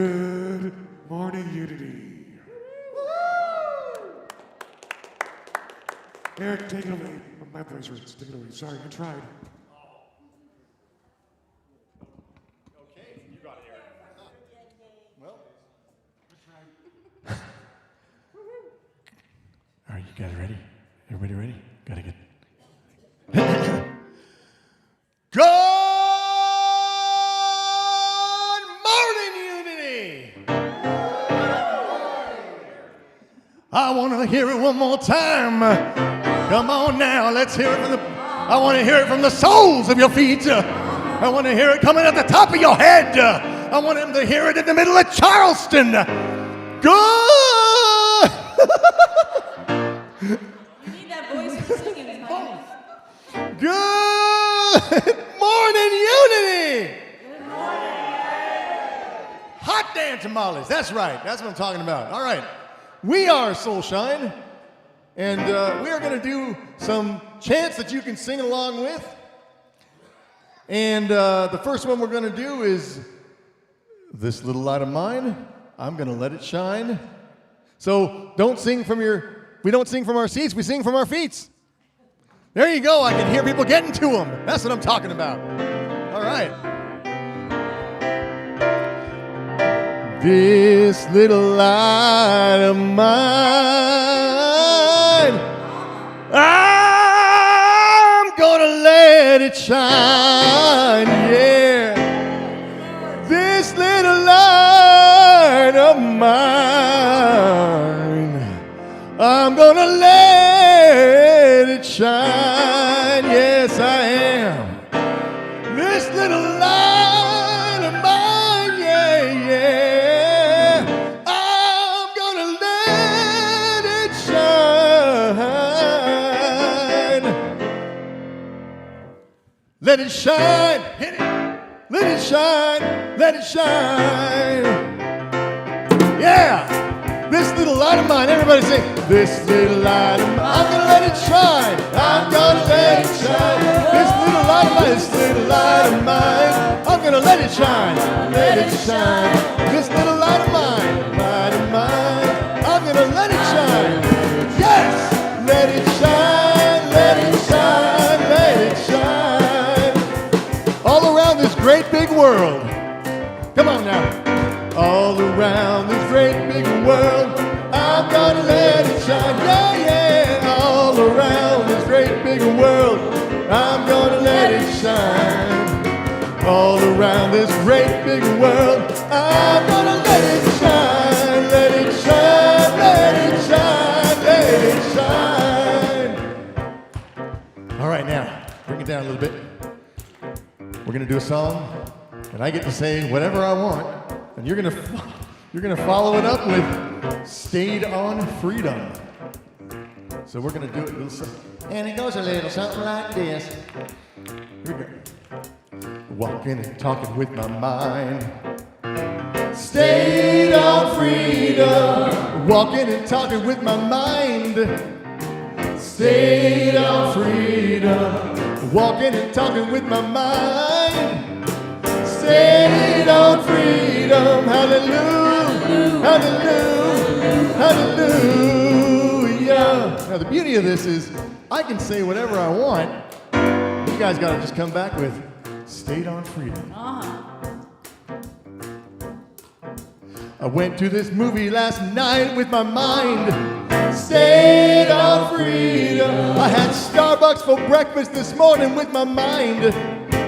Good morning, Unity. Eric, take it away. My voice hurts. Take it away. Sorry, I tried. Okay, you got it, Eric. Well, All right, you guys ready? Everybody ready? Gotta get. good morning, Unity. I want to hear it one more time. Come on now, let's hear it from the. I want to hear it from the soles of your feet. I want to hear it coming at the top of your head. I want them to hear it in the middle of Charleston. Good. You need that voice for singing. Good morning, Unity. Good morning. Hot damn tamales. That's right. That's what I'm talking about. All right. We are Soulshine, and we are going to do some chants that you can sing along with. And the first one we're going to do is This Little Light of Mine. I'm going to let it shine. So don't sing from we don't sing from our seats, we sing from our feet. There you go. I can hear people getting to them. That's what I'm talking about. All right. This little light of mine, I'm gonna let it shine, yeah. This little light of mine, I'm gonna let it shine, yes I am. This little light of mine, yeah, yeah, I'm gonna let it shine. Let it shine, hit it. Let it shine, let it shine. Yeah, this little light of mine, everybody sing. This little light of mine, I'm gonna let it shine. I'm gonna let it shine. This little light of mine, this little light of mine, I'm gonna let it shine. Let it shine. This little light of mine, I'm gonna let it shine. Yes, let it shine, let it shine, let it shine. All around this great big world. Come on now. All around this great big world, I'm gonna let it shine. Yeah, yeah. All around this great big world, I'm gonna let it shine. All around this great big world, I'm gonna let it shine. Let it shine, let it shine, let it shine. All right, now, bring it down a little bit. We're gonna do a song, and I get to say whatever I want, and you're gonna follow it up with "Stayed on Freedom." So we're gonna do it a little something, and it goes a little something like this. Here we go. Walking and talking with my mind. Stayed on freedom. Walking and talking with my mind. Stayed on freedom. Walking and talking with my mind. Stayed on freedom. Hallelujah. Hallelujah. Hallelujah. Now the beauty of this is I can say whatever I want. You guys got to just come back with "Stayed on freedom." I went to this movie last night with my mind. Stayed on freedom. I had Starbucks for breakfast this morning with my mind.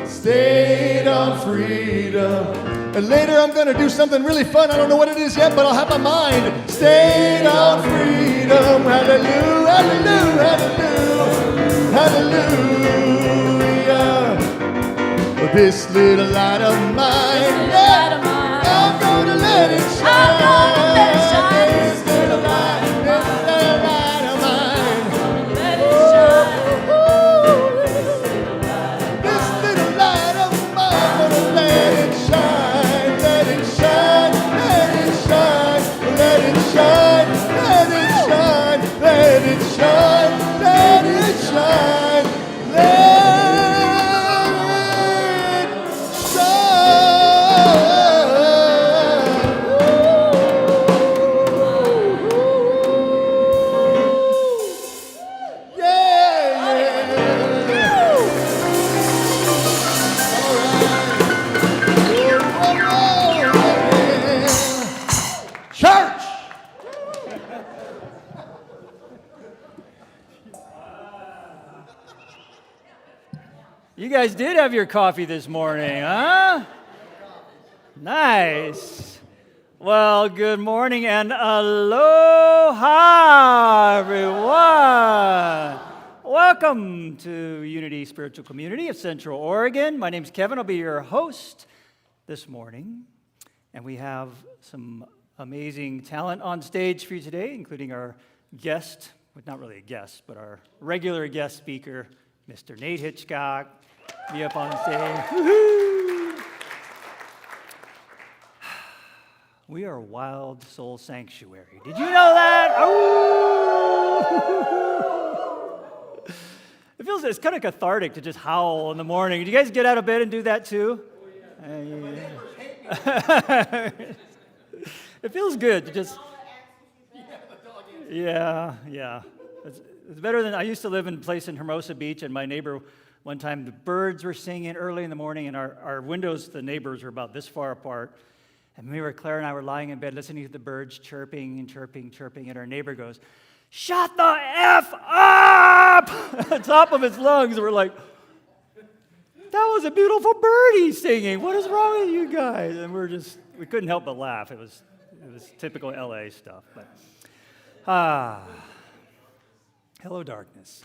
Stayed on freedom. And later I'm gonna do something really fun. I don't know what it is yet, but I'll have my mind. Stayed on freedom. Hallelujah, hallelujah, hallelujah, hallelujah. This little light of mine, yeah, I'm gonna let it shine. This little light of mine, let it shine. This little light of mine, I'm gonna let it shine. Let it shine, let it shine, let it shine, let it shine, let it shine, let it shine, let it shine. You guys did have your coffee this morning, huh? Nice. Well, good morning and aloha, everyone. Welcome to Unity Spiritual Community of Central Oregon. My name's Kevin. I'll be your host this morning. And we have some amazing talent on stage for you today, including our guest, well, not really a guest, but our regular guest speaker, Mr. Nate Hitchcock. Be up on stage. Woo-hoo! We are a wild soul sanctuary. Did you know that? Oh! It's kind of cathartic to just howl in the morning. Do you guys get out of bed and do that too? It feels good to just. Yeah. It's better than I used to live in a place in Hermosa Beach, and my neighbor. One time, the birds were singing early in the morning, and our windows, the neighbors, were about this far apart. And Claire and I were lying in bed listening to the birds chirping and chirping, and our neighbor goes, "Shut the F up!" at the top of his lungs. We're like, that was a beautiful birdie singing. What is wrong with you guys? And we couldn't help but laugh. It was typical LA stuff. But hello, darkness.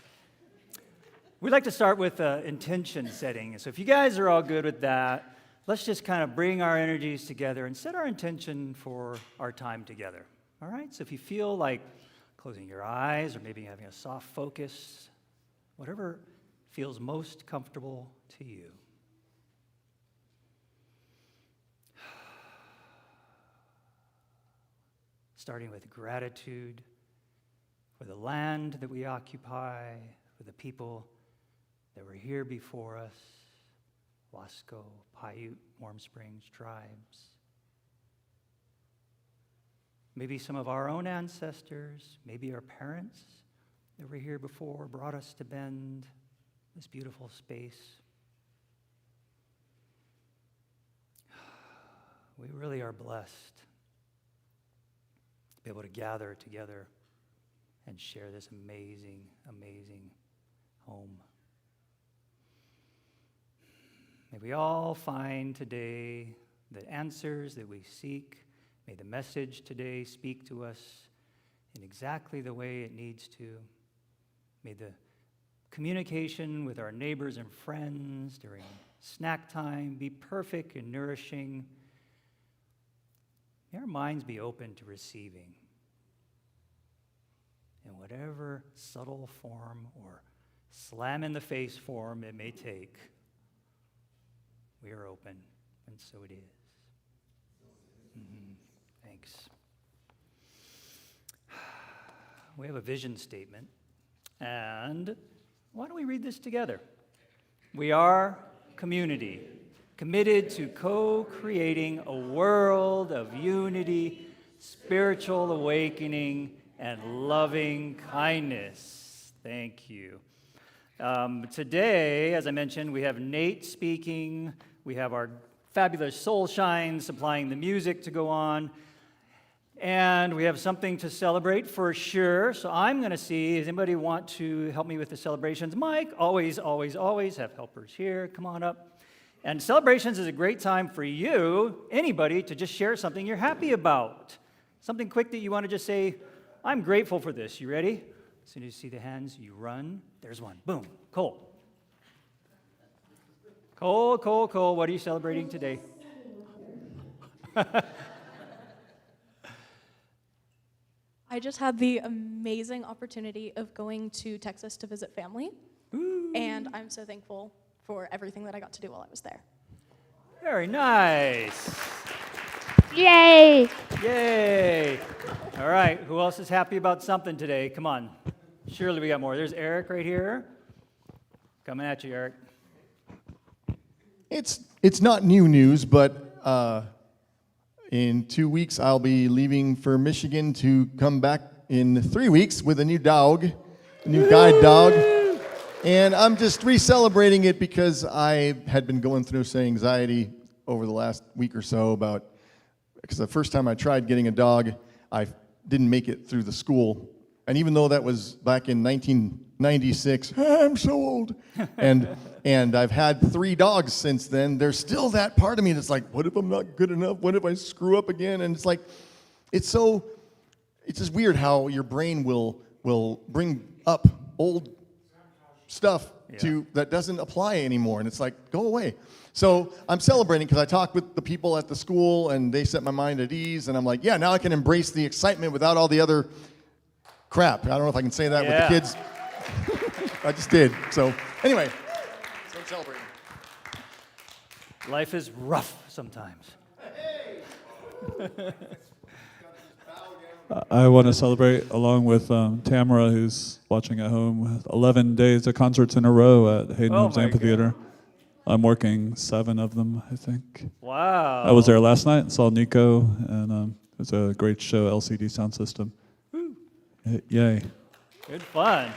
We'd like to start with intention setting. So if you guys are all good with that, let's just kind of bring our energies together and set our intention for our time together. All right? So if you feel like closing your eyes or maybe having a soft focus, whatever feels most comfortable to you. Starting with gratitude for the land that we occupy, for the people that were here before us, Wasco, Paiute, Warm Springs tribes. Maybe some of our own ancestors, maybe our parents that were here before, brought us to Bend, this beautiful space. We really are blessed to be able to gather together and share this amazing, amazing home. May we all find today the answers that we seek. May the message today speak to us in exactly the way it needs to. May the communication with our neighbors and friends during snack time be perfect and nourishing. May our minds be open to receiving in whatever subtle form or slam in the face form it may take. We are open, and so it is. Thanks. We have a vision statement, and why don't we read this together? We are community, committed to co-creating a world of unity, spiritual awakening, and loving kindness. Thank you. Today, as I mentioned, we have Nate speaking. We have our fabulous Soul Shine supplying the music to go on. And we have something to celebrate for sure. So I'm going to see, does anybody want to help me with the celebrations? Mike, always have helpers here. Come on up. And celebrations is a great time for you, anybody, to just share something you're happy about. Something quick that you want to just say, I'm grateful for this. You ready? As soon as you see the hands, you run. There's one. Boom. Cole. Cole, what are you celebrating today? I just had the amazing opportunity of going to Texas to visit family. Ooh. And I'm so thankful for everything that I got to do while I was there. Very nice. Yay! Yay. All right, who else is happy about something today? Come on. Surely we got more. There's Eric right here. Coming at you, Eric. It's not new news, but in 2 weeks I'll be leaving for Michigan to come back in 3 weeks with a new dog, a new guide dog. And I'm just re-celebrating it because I had been going through some anxiety over the last week or so because the first time I tried getting a dog, I didn't make it through the school And even though that was back in 1996, I'm so old, and I've had 3 dogs since then, there's still that part of me that's like, what if I'm not good enough? What if I screw up again? And it's like, it's just weird how your brain will bring up old stuff that doesn't apply anymore, and it's like, go away. So I'm celebrating because I talked with the people at the school, and they set my mind at ease, and I'm like, yeah, now I can embrace the excitement without all the other crap. I don't know if I can say that with the kids. I just did. So anyway, so I'm celebrating. Life is rough sometimes. I want to celebrate along with Tamara, who's watching at home, 11 days of concerts in a row at Hayden Homes my Amphitheater. I'm working 7 of them, I think. Wow. I was there last night and saw Nico, and it was a great show, LCD sound system. Yay. Good fun.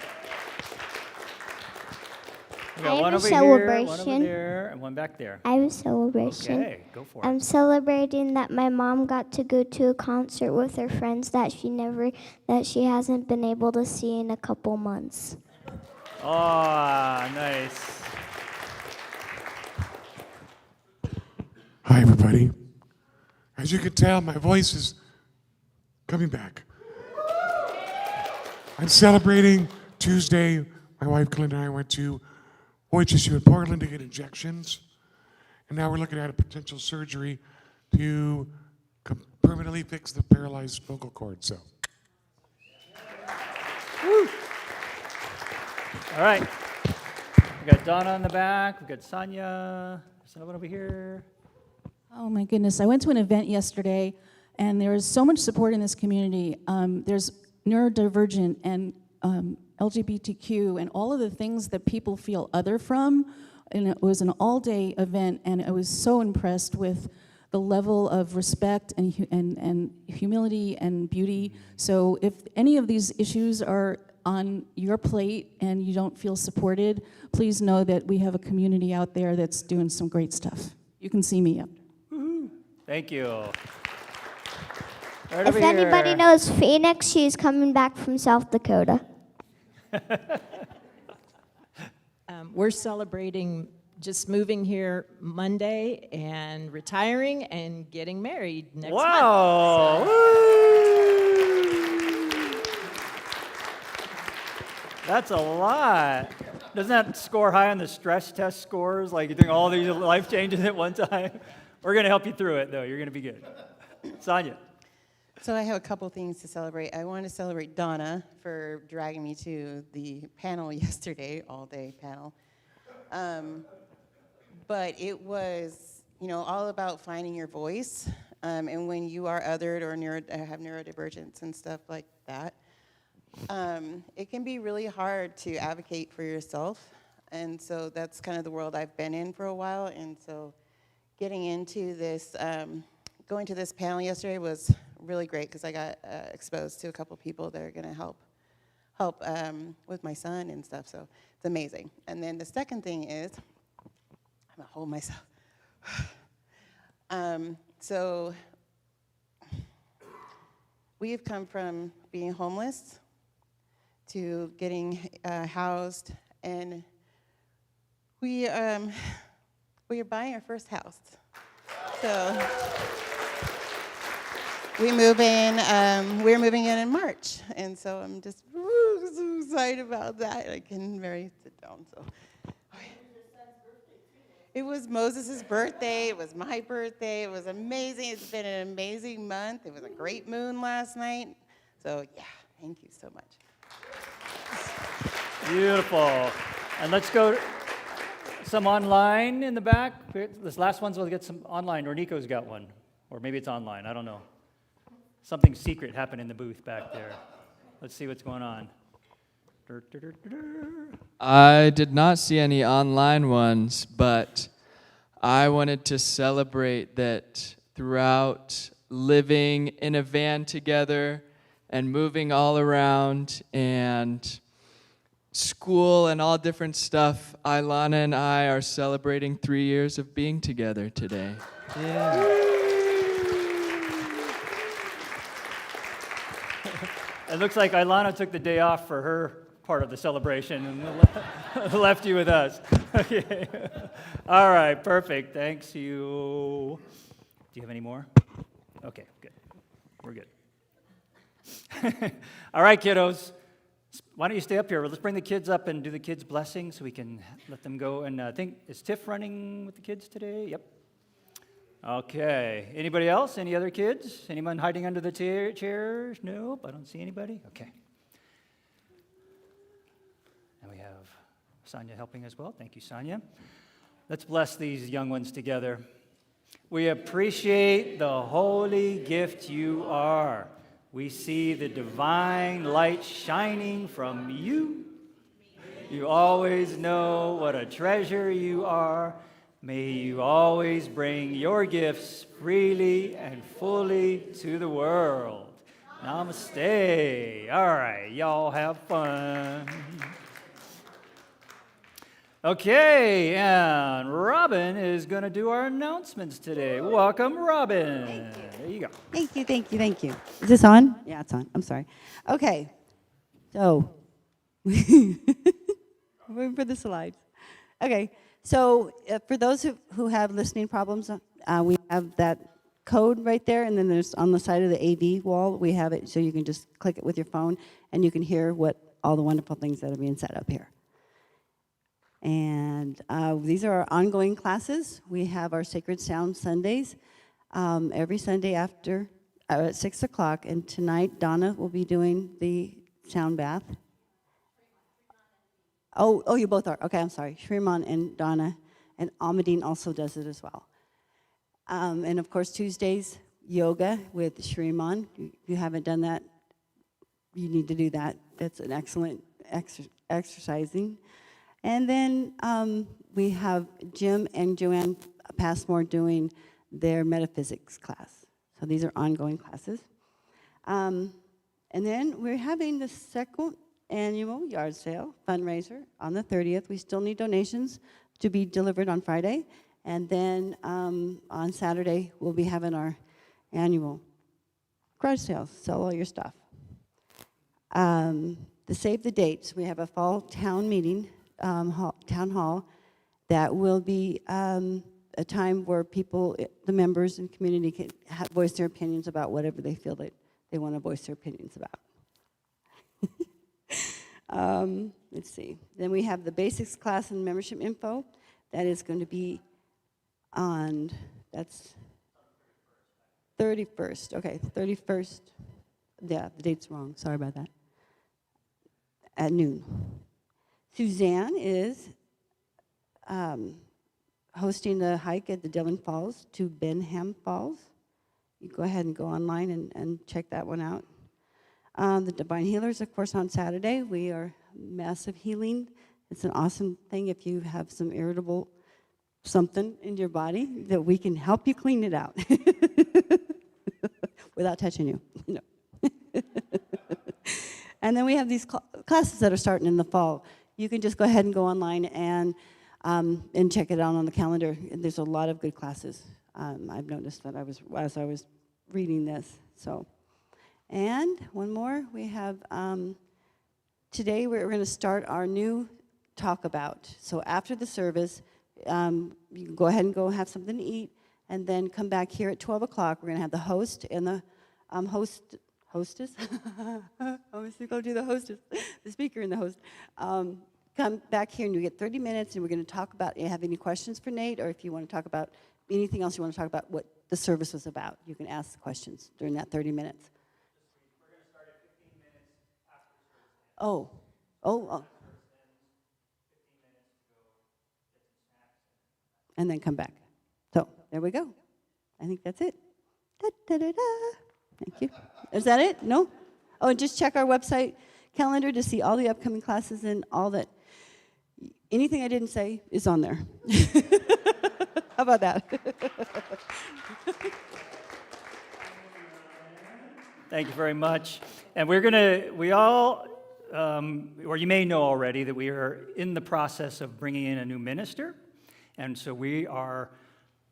We got I one have a over here, one over celebration. there, and one back there. I have a celebration. Okay, go for it. I'm celebrating that my mom got to go to a concert with her friends that she hasn't been able to see in a couple months. Oh, nice. Hi, everybody. As you can tell, my voice is coming back. I'm celebrating Tuesday. My wife, Glenda, and I went to OHSU in Portland to get injections. And now we're looking at a potential surgery to permanently fix the paralyzed vocal cord. So, All right. We got Donna in the back. We got Sonia. Someone over here. Oh my goodness, I went to an event yesterday and there is so much support in this community. There's neurodivergent and LGBTQ and all of the things that people feel other from. And it was an all-day event and I was so impressed with the level of respect and humility and beauty. So if any of these issues are on your plate and you don't feel supported, please know that we have a community out there that's doing some great stuff. You can see me up. Thank you. Right If over anybody here. knows Phoenix, she's coming back from South Dakota. We're celebrating just moving here Monday and retiring and getting married next month. Wow. That's a lot. Doesn't that score high on the stress test scores? Like you're doing all these life changes at one time? We're going to help you through it, though. You're going to be good. Sonia. So I have a couple things to celebrate. I want to celebrate Donna for dragging me to the panel yesterday, all-day panel. But it was, all about finding your voice. And when you are othered or have neurodivergence and stuff like that, it can be really hard to advocate for yourself. And so that's kind of the world I've been in for a while. And so getting into this, going to this panel yesterday was really great because I got exposed to a couple people that are going to help with my son and stuff. So it's amazing. And then the second thing is, I'm going to hold myself. So we have come from being homeless to getting housed, and we are buying our first house. So we're moving in March, and so I'm just so excited about that. I can barely sit down. So it was Moses' birthday. It was my birthday. It was amazing. It's been an amazing month. It was a great moon last night. So yeah, thank you so much. Beautiful. And let's go some online in the back. This last one's we'll get some online, or Nico's got one. Or maybe it's online, I don't know. Something secret happened in the booth back there. Let's see what's going on. I did not see any online ones, but I wanted to celebrate that throughout living in a van together and moving all around and school and all different stuff, Ilana and I are celebrating 3 years of being together today. Yeah. It looks like Ilana took the day off for her part of the celebration and left you with us. Okay. All right, perfect. Thanks, you. Do you have any more? Okay, good. We're good. All right, kiddos. Why don't you stay up here? Let's bring the kids up and do the kids' blessing so we can let them go. And I think, is Tiff running with the kids today? Yep. Okay. Anybody else? Any other kids? Anyone hiding under the chairs? Nope, I don't see anybody. Okay. And we have Sonia helping as well. Thank you, Sonia. Let's bless these young ones together. We appreciate the holy gift you are. We see the divine light shining from you. You always know what a treasure you are. May you always bring your gifts freely and fully to the world. Namaste. All right, y'all have fun. Okay, and Robin is going to do our announcements today. Welcome, Robin. There you go. Thank you, thank you, thank you. Is this on? Yeah, it's on. I'm sorry. Okay, so, waiting for the slides. Okay, so for those who have listening problems, we have that code right there, and then there's on the side of the AV wall, we have it so you can just click it with your phone, and you can hear what all the wonderful things that are being set up here. And these are our ongoing classes. We have our Sacred Sound Sundays every Sunday after at 6 o'clock. And tonight, Donna will be doing the sound bath. Oh, you both are. Okay, I'm sorry. Shriman and Donna. And Almadine also does it as well. And of course, Tuesdays, yoga with Shriman. If you haven't done that, you need to do that. That's an excellent exercising. And then we have Jim and Joanne Passmore doing their metaphysics class. So these are ongoing classes. And then we're having the second annual yard sale fundraiser on the 30th. We still need donations to be delivered on Friday. And then on Saturday, we'll be having our annual garage sales, sell all your stuff. To save the dates, we have a fall town meeting, town hall, that will be a time where people, the members and community can voice their opinions about whatever they feel that they want to voice their opinions about. Let's see. Then we have the basics class and membership info. That is going to be on, that's 31st. Okay, 31st. Yeah, the date's wrong. Sorry about that. At noon. Suzanne is hosting the hike at the Dillon Falls to Benham Falls. You go ahead and go online and check that one out. The Divine Healers, of course, on Saturday. We are massive healing. It's an awesome thing if you have some irritable something in your body that we can help you clean it out without touching you. No. And then we have these classes that are starting in the fall. You can just go ahead and go online and check it out on the calendar. There's a lot of good classes. I've noticed that as I was reading this. So, and one more, we have today we're going to start our new talk about. So after the service, you can go ahead and go have something to eat, and then come back here at 12 o'clock. We're going to have the host and the hostess. I'm going to go do the hostess, the speaker and the host. Come back here and you get 30 minutes, and we're going to talk about, you have any questions for Nate, or if you want to talk about anything else you want to talk about, what the service was about. You can ask the questions during that 30 minutes. We're going to start at 15 minutes after the service. Oh. 15 minutes to go get some snacks. And then come back. So there we go. I think that's it. Da-da-da-da. Thank you. Is that it? No? Oh, and just check our website calendar to see all the upcoming classes and all that. Anything I didn't say is on there. How about that? Thank you very much. And we all, or you may know already that we are in the process of bringing in a new minister. And so we are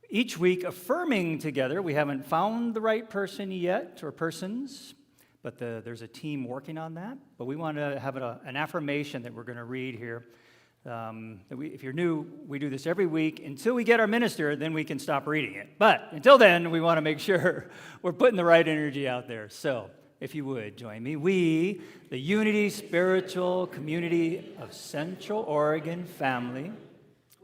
each week affirming together. We haven't found the right person yet, or persons, but there's a team working on that. But we want to have an affirmation that we're going to read here. If you're new, we do this every week until we get our minister, then we can stop reading it. But until then, we want to make sure we're putting the right energy out there. So, if you would join me, we, the Unity Spiritual Community of Central Oregon Family,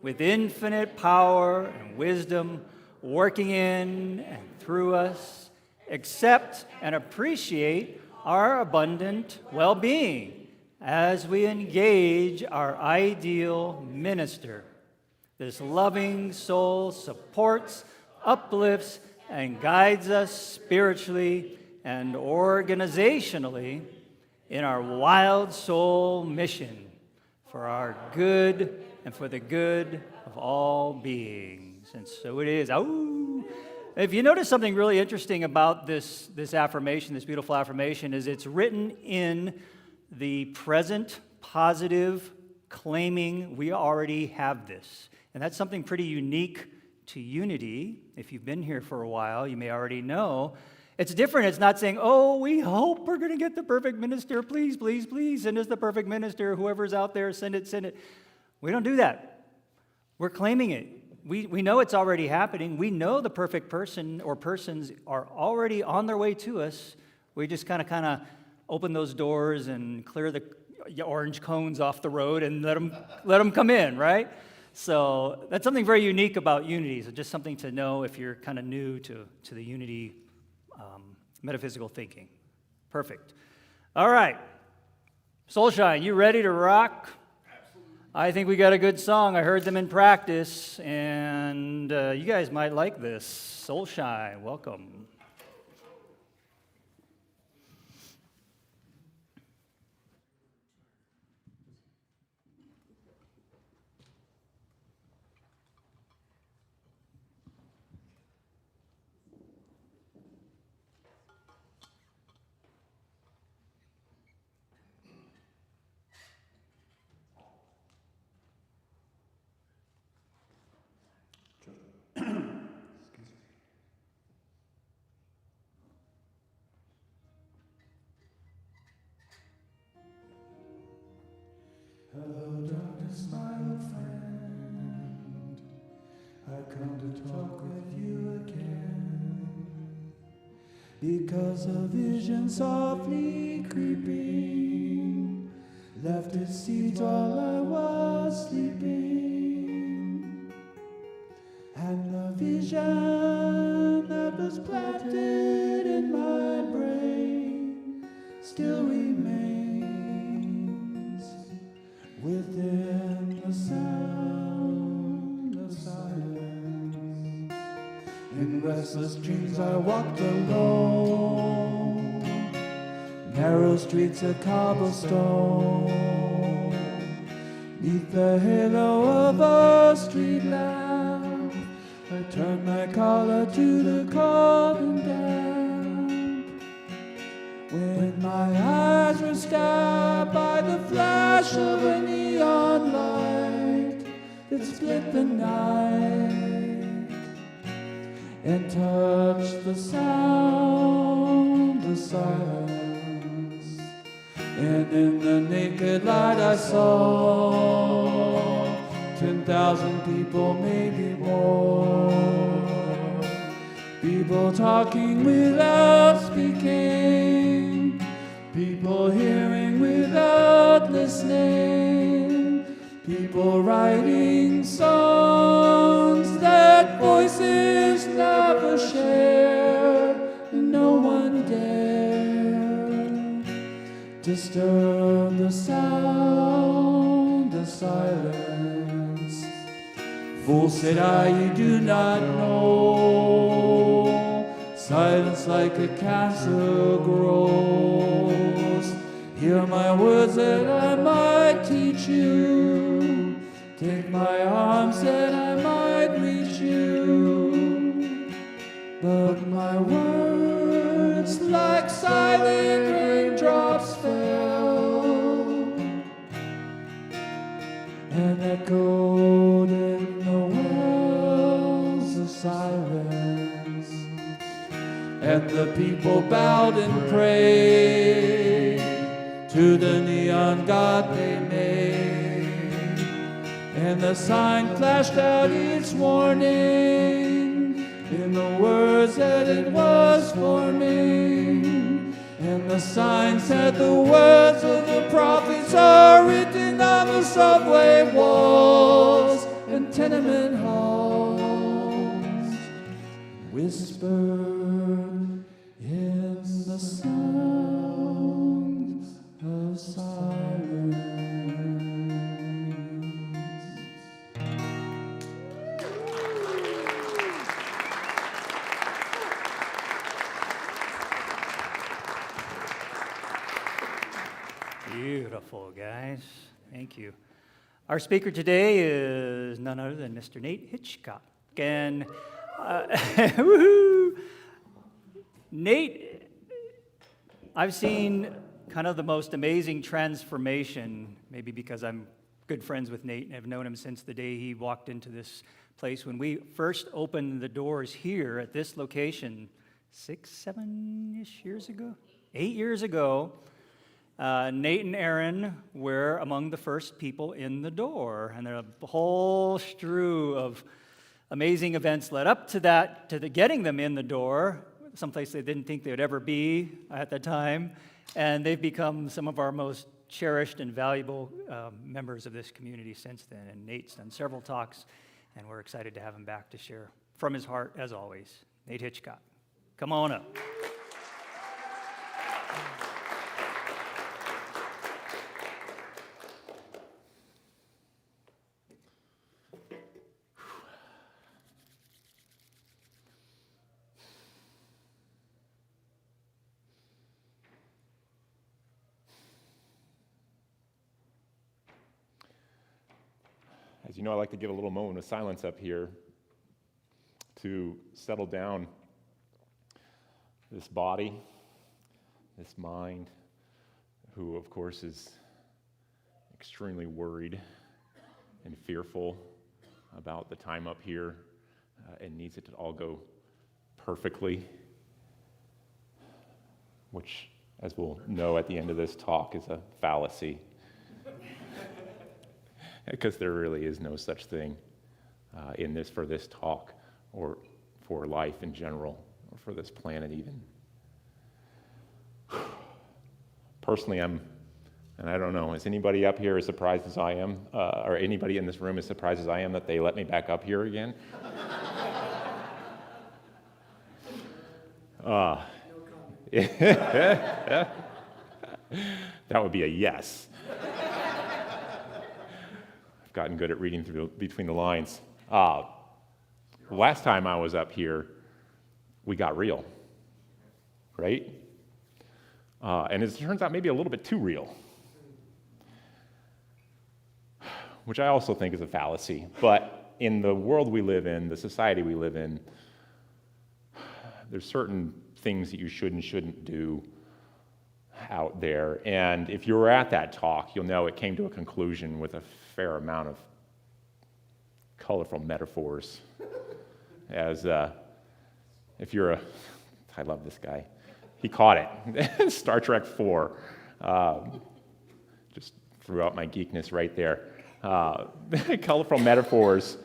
with infinite power and wisdom working in and through us, accept and appreciate our abundant well-being as we engage our ideal minister. This loving soul supports, uplifts, and guides us spiritually and organizationally in our wild soul mission for our good and for the good of all beings. And so it is. Oh, if you notice something really interesting about this affirmation, this beautiful affirmation, is it's written in the present positive, claiming we already have this. And that's something pretty unique to Unity. If you've been here for a while, you may already know. It's different. It's not saying, oh, we hope we're going to get the perfect minister. Please, please, please send us the perfect minister. Whoever's out there, send it, send it. We don't do that. We're claiming it. We know it's already happening. We know the perfect person or persons are already on their way to us. We just kind of open those doors and clear the orange cones off the road and let them come in, right? So that's something very unique about Unity. So just something to know if you're kind of new to the Unity metaphysical thinking. Perfect. All right. Soulshine, you ready to rock? I think we got a good song. I heard them in practice, and you guys might like this. Soulshine, welcome. Hello, darkness, my old friend. I come to talk with you again. Because a vision softly creeping left its seeds while I was sleeping. And the vision that was planted in my brain still remains within the sound of silence. In restless dreams I walked alone, narrow streets of cobblestone, neath the halo of a street lamp. I turned my collar to the cold and damp. When my eyes were stabbed by the flash of a neon light that split the night and touched the sound of silence. And in the naked light I saw 10,000 people, maybe more. People talking without speaking, people hearing without listening, people writing songs that voices never shared, and no one dared disturb the sound of silence. Fool, said I, you do not know, silence like a cancer grows. Hear my words that I might teach you, take my arms that I might reach you. But my words like silent raindrops fell and echoed in the wells of silence. and the people bowed and prayed to the neon god they made. And the sign flashed out its warning in the words that it was forming. And the sign said the words of the prophets are written on the subway walls and tenement halls, whispered in the sound of silence. Beautiful, guys. Thank you. Our speaker today is none other than Mr. Nate Hitchcock. And woohoo! Nate, I've seen kind of the most amazing transformation, maybe because I'm good friends with Nate and have known him since the day he walked into this place. When we first opened the doors here at this location 6, 7-ish years ago, 8 years ago, Nate and Aaron were among the first people in the door, and a whole strew of amazing events led up to that, to the getting them in the door, someplace they didn't think they would ever be at the time, and they've become some of our most cherished and valuable members of this community since then. And Nate's done several talks, and we're excited to have him back to share from his heart, as always. Nate Hitchcock, come on up. As you know, I like to give a little moment of silence up here to settle down this body, this mind, who, of course, is extremely worried and fearful about the time up here and needs it to all go perfectly, which, as we'll know at the end of this talk, is a fallacy. Because there really is no such thing for this talk, or for life in general, or for this planet even. Personally, and I don't know, is anybody up here as surprised as I am, or anybody in this room as surprised as I am that they let me back up here again? That would be a yes. Gotten good at reading between the lines. Last time I was up here, we got real, right? And it turns out maybe a little bit too real, which I also think is a fallacy. But in the world we live in, the society we live in, there's certain things that you should and shouldn't do out there. And if you were at that talk, you'll know it came to a conclusion with a fair amount of colorful metaphors. As if you're I love this guy. He caught it. Star Trek 4. Just threw out my geekness right there. Colorful metaphors,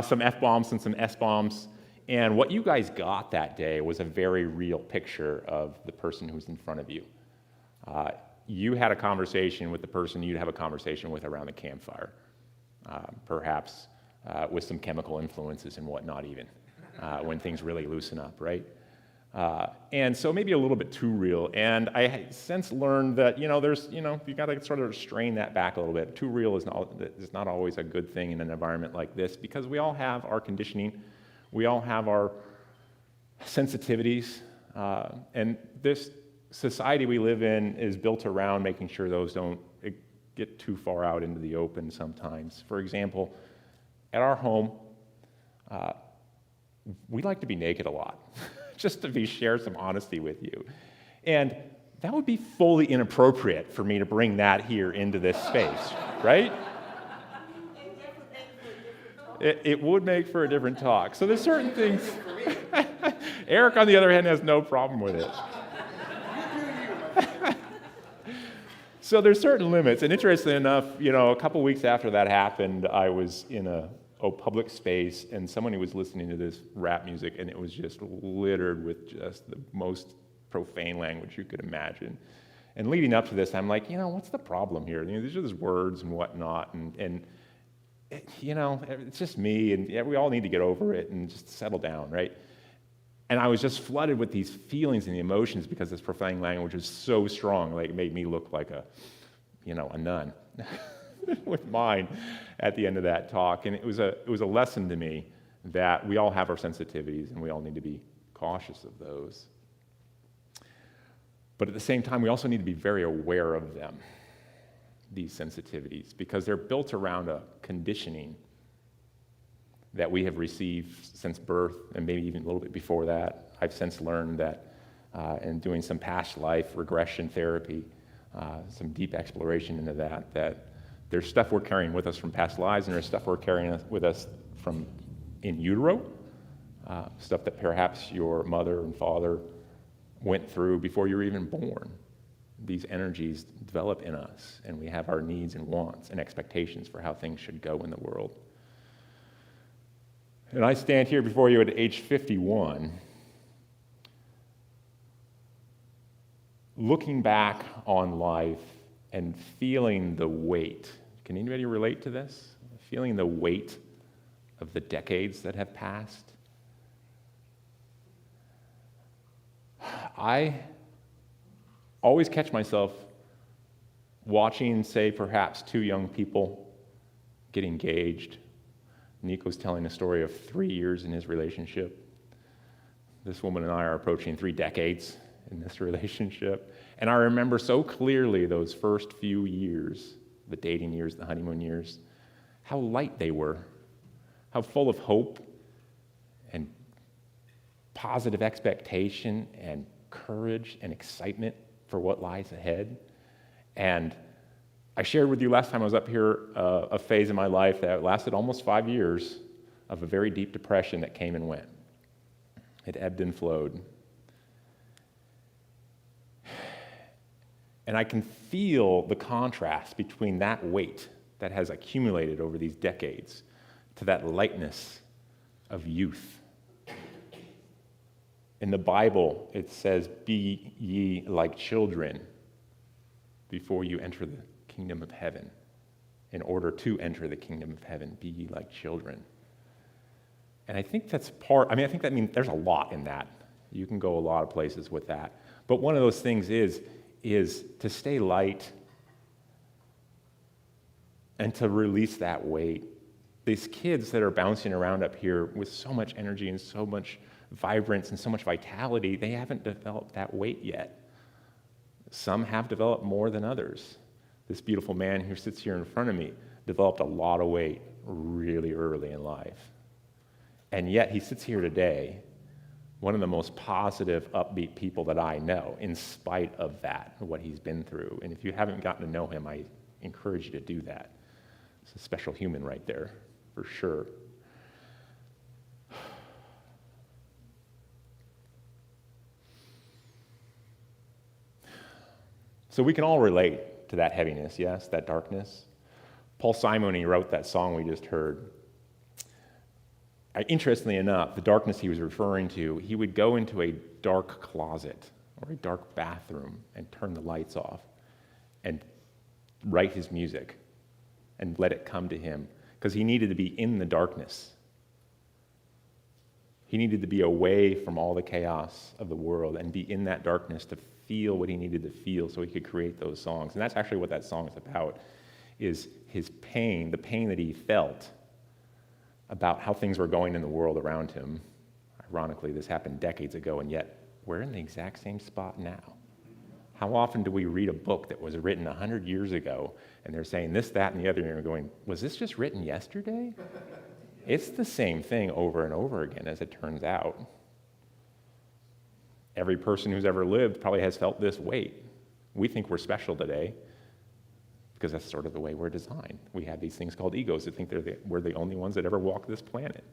some F-bombs and some S-bombs. And what you guys got that day was a very real picture of the person who's in front of you. You had a conversation with the person you'd have a conversation with around the campfire, perhaps with some chemical influences and whatnot even, when things really loosen up, right? And so maybe a little bit too real. And I since learned that, you got to sort of strain that back a little bit. Too real is not always a good thing in an environment like this, because we all have our conditioning, we all have our sensitivities, and this society we live in is built around making sure those don't get too far out into the open sometimes. For example, at our home, we like to be naked a lot, just to share some honesty with you. And that would be fully inappropriate for me to bring that here into this space, right? It would make for a different talk. So there's certain things, Eric, on the other hand, has no problem with it. So there's certain limits. And interestingly enough, a couple weeks after that happened, I was in a public space, and somebody was listening to this rap music, and it was just littered with just the most profane language you could imagine. And leading up to this, I'm like, what's the problem here? These are just words and whatnot, and it's just me, and we all need to get over it and just settle down, right? And I was just flooded with these feelings and the emotions because this profane language was so strong, like it made me look like a nun with mine at the end of that talk. And it was a lesson to me that we all have our sensitivities and we all need to be cautious of those. But at the same time, we also need to be very aware of them, these sensitivities, because they're built around a conditioning that we have received since birth, and maybe even a little bit before that. I've since learned that in doing some past life regression therapy, some deep exploration into that there's stuff we're carrying with us from past lives, and there's stuff we're carrying with us from in utero, stuff that perhaps your mother and father went through before you were even born. These energies develop in us, and we have our needs and wants and expectations for how things should go in the world. And I stand here before you at age 51, looking back on life and feeling the weight. Can anybody relate to this? Feeling the weight of the decades that have passed. I always catch myself watching, say, perhaps two young people get engaged. Nico's telling a story of 3 years in his relationship. This woman and I are approaching 3 decades in this relationship. And I remember so clearly those first few years, the dating years, the honeymoon years, how light they were, how full of hope and positive expectation and courage and excitement for what lies ahead. And I shared with you last time I was up here a phase in my life that lasted almost 5 years of a very deep depression that came and went. It ebbed and flowed. And I can feel the contrast between that weight that has accumulated over these decades to that lightness of youth. In the Bible, it says, "Be ye like children before you enter the kingdom of heaven." In order to enter the kingdom of heaven, be ye like children. And I think that's I think that means there's a lot in that. You can go a lot of places with that. But one of those things is to stay light and to release that weight. These kids that are bouncing around up here with so much energy and so much vibrance and so much vitality, they haven't developed that weight yet. Some have developed more than others. This beautiful man who sits here in front of me developed a lot of weight really early in life. And yet he sits here today, one of the most positive, upbeat people that I know, in spite of that, what he's been through. And if you haven't gotten to know him, I encourage you to do that. It's a special human right there, for sure. So we can all relate to that heaviness, yes, that darkness. Paul Simon, he wrote that song we just heard. Interestingly enough, the darkness he was referring to, he would go into a dark closet or a dark bathroom and turn the lights off and write his music and let it come to him because he needed to be in the darkness. He needed to be away from all the chaos of the world and be in that darkness to feel what he needed to feel so he could create those songs. And that's actually what that song is about, is his pain, the pain that he felt about how things were going in the world around him. Ironically, this happened decades ago, and yet we're in the exact same spot now. How often do we read a book that was written 100 years ago, and they're saying this, that, and the other, and you're going, was this just written yesterday? It's the same thing over and over again, as it turns out. Every person who's ever lived probably has felt this weight. We think we're special today because that's sort of the way we're designed. We have these things called egos that think we're the only ones that ever walked this planet.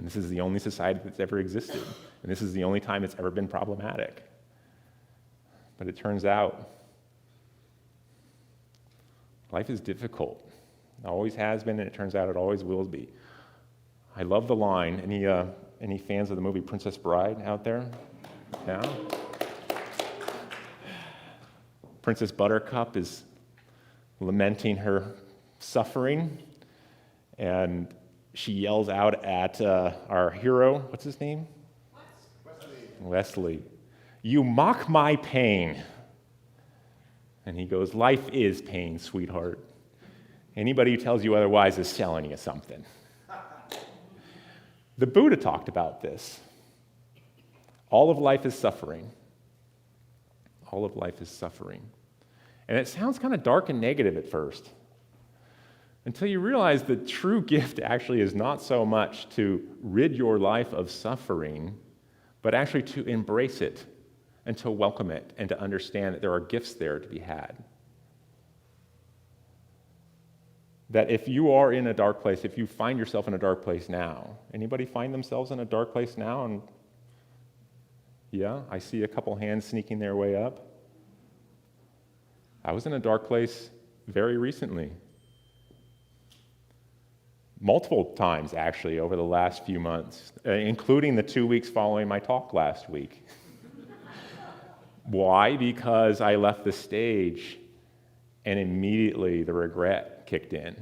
And this is the only society that's ever existed. And this is the only time it's ever been problematic. But it turns out life is difficult. It always has been, and it turns out it always will be. I love the line. Any fans of the movie Princess Bride out there? Yeah? Princess Buttercup is lamenting her suffering, and she yells out at our hero, what's his name? Wesley. You mock my pain. And he goes, life is pain, sweetheart. Anybody who tells you otherwise is selling you something. The Buddha talked about this. All of life is suffering. All of life is suffering. And it sounds kind of dark and negative at first, until you realize the true gift actually is not so much to rid your life of suffering, but actually to embrace it and to welcome it and to understand that there are gifts there to be had. That if you are in a dark place, if you find yourself in a dark place now, anybody find themselves in a dark place now? And yeah, I see a couple hands sneaking their way up. I was in a dark place very recently. Multiple times, actually, over the last few months, including the 2 weeks following my talk last week. Why? Because I left the stage and immediately the regret kicked in.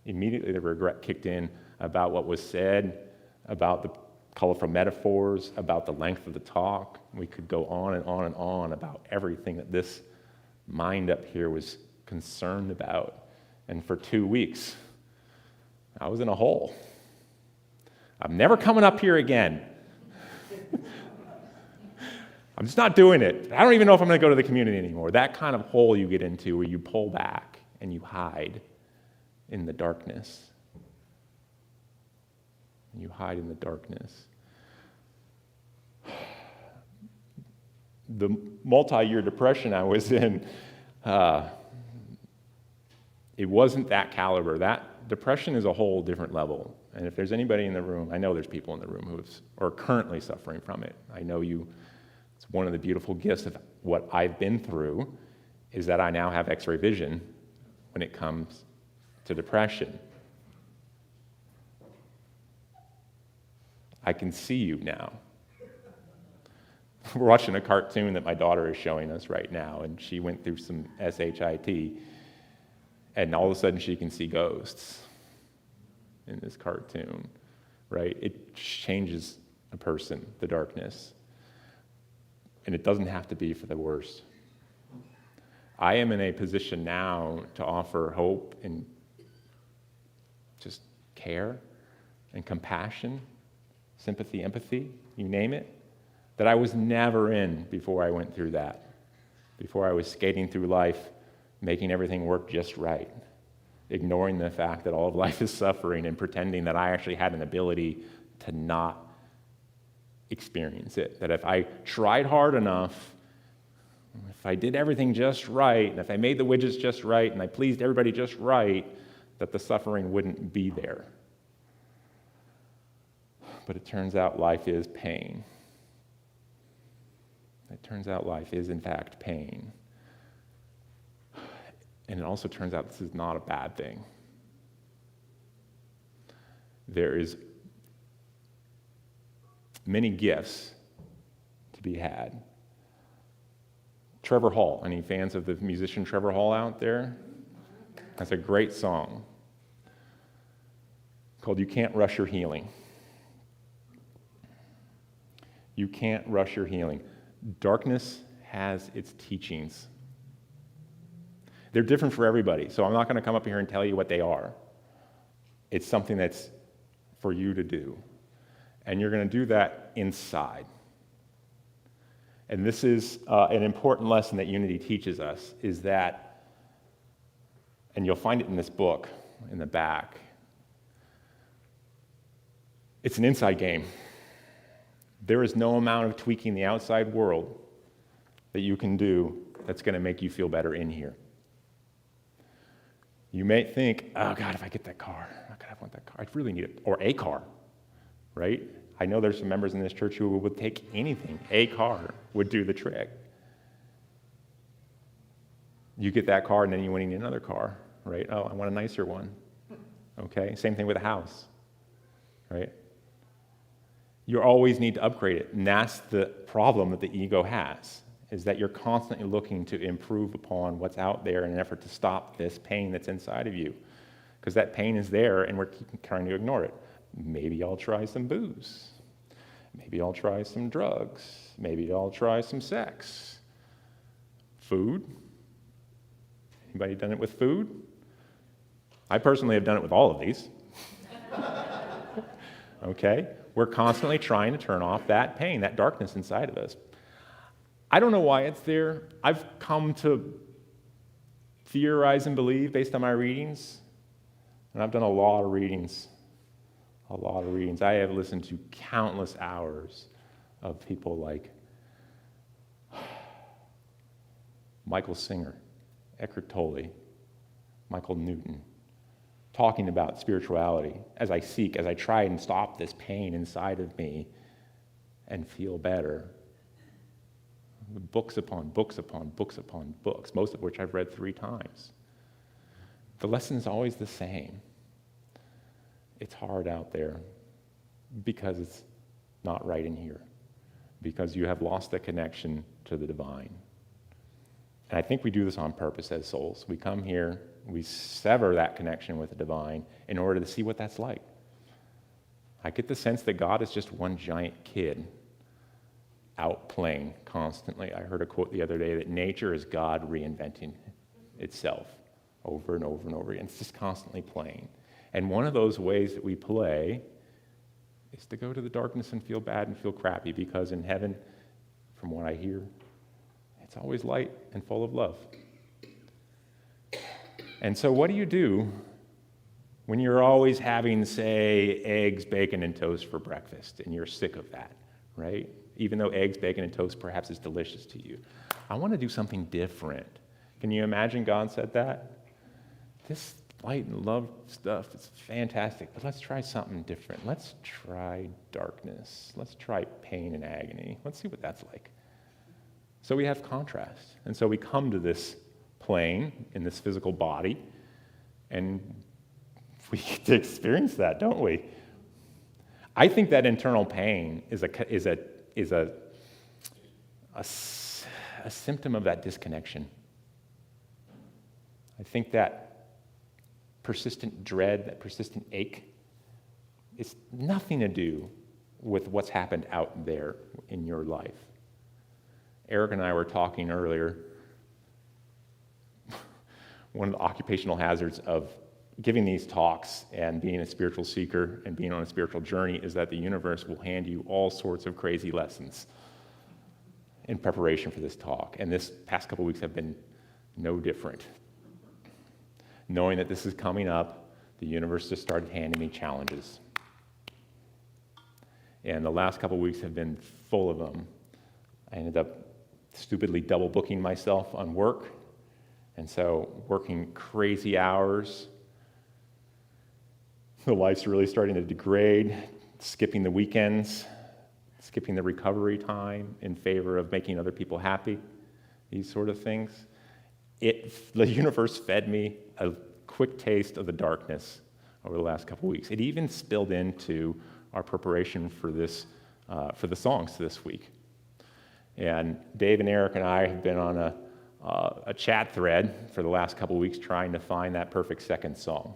Immediately the regret kicked in about what was said, about the colorful metaphors, about the length of the talk. We could go on and on and on about everything that this mind up here was concerned about. And for 2 weeks, I was in a hole. I'm never coming up here again. I'm just not doing it. I don't even know if I'm going to go to the community anymore. That kind of hole you get into where you pull back and you hide in the darkness. You hide in the darkness. The multi-year depression I was in, it wasn't that caliber. That depression is a whole different level. And if there's anybody in the room, I know there's people in the room who are currently suffering from it. I know you. It's one of the beautiful gifts of what I've been through is that I now have X-ray vision when it comes to depression. I can see you now. We're watching a cartoon that my daughter is showing us right now, and she went through some SHIT, and all of a sudden she can see ghosts in this cartoon, right? It changes a person, the darkness. And it doesn't have to be for the worst. I am in a position now to offer hope and just care and compassion, sympathy, empathy, you name it, that I was never in before I went through that. Before I was skating through life, making everything work just right, ignoring the fact that all of life is suffering and pretending that I actually had an ability to not experience it. That if I tried hard enough, if I did everything just right, and if I made the widgets just right, and I pleased everybody just right, that the suffering wouldn't be there. But it turns out life is pain. It turns out life is, in fact, pain. And it also turns out this is not a bad thing. There is many gifts to be had. Trevor Hall, any fans of the musician Trevor Hall out there? That's a great song called You Can't Rush Your Healing. You can't rush your healing. Darkness has its teachings. They're different for everybody, so I'm not going to come up here and tell you what they are. It's something that's for you to do. And you're going to do that inside. And this is an important lesson that Unity teaches us, is that, and you'll find it in this book in the back, it's an inside game. There is no amount of tweaking the outside world that you can do that's going to make you feel better in here. You may think, oh God, if I get that car, oh God, I want that car. I really need it, or a car. right? I know there's some members in this church who would take anything. A car would do the trick. You get that car and then you want to need another car, right? Oh, I want a nicer one. Okay, same thing with a house, right? You always need to upgrade it, and that's the problem that the ego has, is that you're constantly looking to improve upon what's out there in an effort to stop this pain that's inside of you, because that pain is there and we're trying to ignore it. Maybe I'll try some booze. Maybe I'll try some drugs. Maybe I'll try some sex. Food? Anybody done it with food? I personally have done it with all of these. Okay? We're constantly trying to turn off that pain, that darkness inside of us. I don't know why it's there. I've come to theorize and believe based on my readings, and I've done a lot of readings. A lot of readings. I have listened to countless hours of people like Michael Singer, Eckhart Tolle, Michael Newton, talking about spirituality as I try and stop this pain inside of me and feel better. Books upon books upon books upon books, most of which I've read 3 times. The lesson is always the same. It's hard out there because it's not right in here, because you have lost the connection to the divine. And I think we do this on purpose as souls. We come here, we sever that connection with the divine in order to see what that's like. I get the sense that God is just one giant kid out playing constantly. I heard a quote the other day that nature is God reinventing itself over and over and over again. It's just constantly playing. And one of those ways that we play is to go to the darkness and feel bad and feel crappy, because in heaven, from what I hear, it's always light and full of love. And so what do you do when you're always having, say, eggs, bacon, and toast for breakfast, and you're sick of that, right? Even though eggs, bacon, and toast perhaps is delicious to you. I want to do something different. Can you imagine God said that? This light and love stuff is fantastic, but let's try something different. Let's try darkness. Let's try pain and agony. Let's see what that's like. So we have contrast. And so we come to this plane in this physical body, and we get to experience that, don't we? I think that internal pain is a symptom of that disconnection. I think that persistent dread, that persistent ache, it's nothing to do with what's happened out there in your life. Eric and I were talking earlier. One of the occupational hazards of giving these talks and being a spiritual seeker and being on a spiritual journey is that the universe will hand you all sorts of crazy lessons in preparation for this talk. And this past couple weeks have been no different. Knowing that this is coming up, the universe just started handing me challenges. And the last couple weeks have been full of them. I ended up stupidly double booking myself on work. And so working crazy hours. The life's really starting to degrade, skipping the weekends, skipping the recovery time in favor of making other people happy, these sort of things. The universe fed me a quick taste of the darkness over the last couple weeks. It even spilled into our preparation for this, for the songs this week. And Dave and Eric and I have been on a chat thread for the last couple weeks trying to find that perfect second song.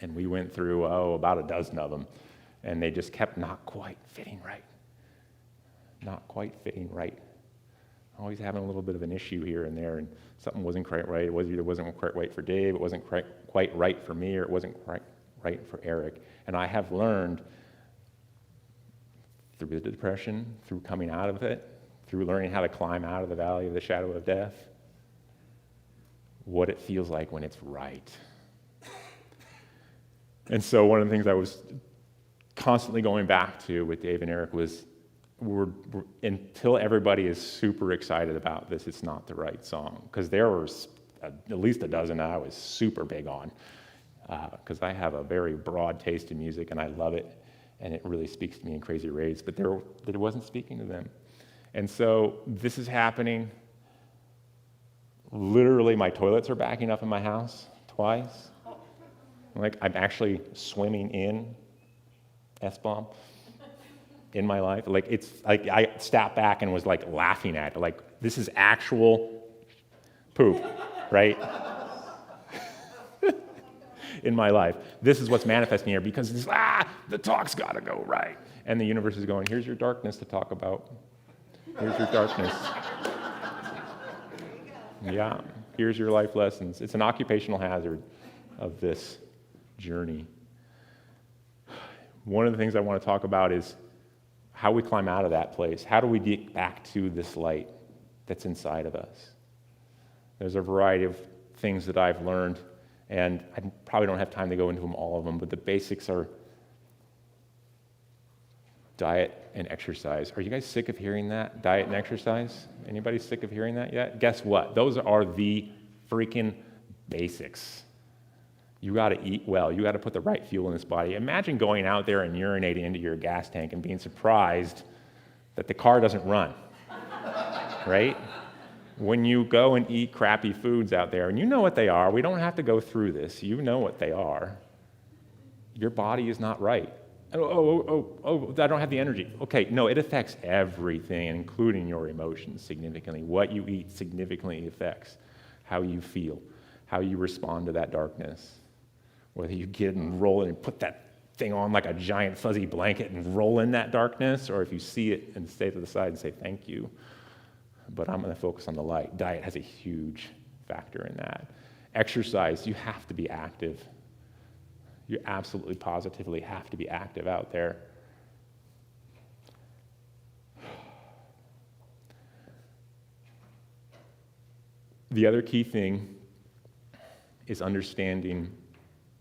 And we went through, about a dozen of them, and they just kept not quite fitting right. Not quite fitting right. Always having a little bit of an issue here and there, and something wasn't quite right. It either wasn't quite right for Dave, it wasn't quite right for me, or it wasn't quite right for Eric. And I have learned through the depression, through coming out of it, through learning how to climb out of the valley of the shadow of death, what it feels like when it's right. And so one of the things I was constantly going back to with Dave and Eric was, until everybody is super excited about this, it's not the right song. Because there was at least a dozen I was super big on, because I have a very broad taste in music and I love it. and it really speaks to me in crazy ways, but it wasn't speaking to them. And so this is happening. Literally, my toilets are backing up in my house twice. Like, I'm actually swimming in S-bomb in my life. Like, it's like I stepped back and was like laughing at it. Like, this is actual poop, right? In my life. This is what's manifesting here because it's, the talk's got to go right. And the universe is going, here's your darkness to talk about. Here's your darkness. Yeah, here's your life lessons. It's an occupational hazard of this journey. One of the things I want to talk about is how we climb out of that place. How do we get back to this light that's inside of us? There's a variety of things that I've learned, and I probably don't have time to go into all of them, but the basics are diet and exercise. Are you guys sick of hearing that? Diet and exercise? Anybody sick of hearing that yet? Guess what? Those are the freaking basics. You got to eat well. You got to put the right fuel in this body. Imagine going out there and urinating into your gas tank and being surprised that the car doesn't run, right? When you go and eat crappy foods out there, and you know what they are, we don't have to go through this. You know what they are. Your body is not right. Oh, I don't have the energy. Okay, no, it affects everything, including your emotions significantly. What you eat significantly affects how you feel, how you respond to that darkness. Whether you get and roll it and put that thing on like a giant fuzzy blanket and roll in that darkness, or if you see it and stay to the side and say, thank you, but I'm going to focus on the light. Diet has a huge factor in that. Exercise, you have to be active. You absolutely, positively have to be active out there. The other key thing is understanding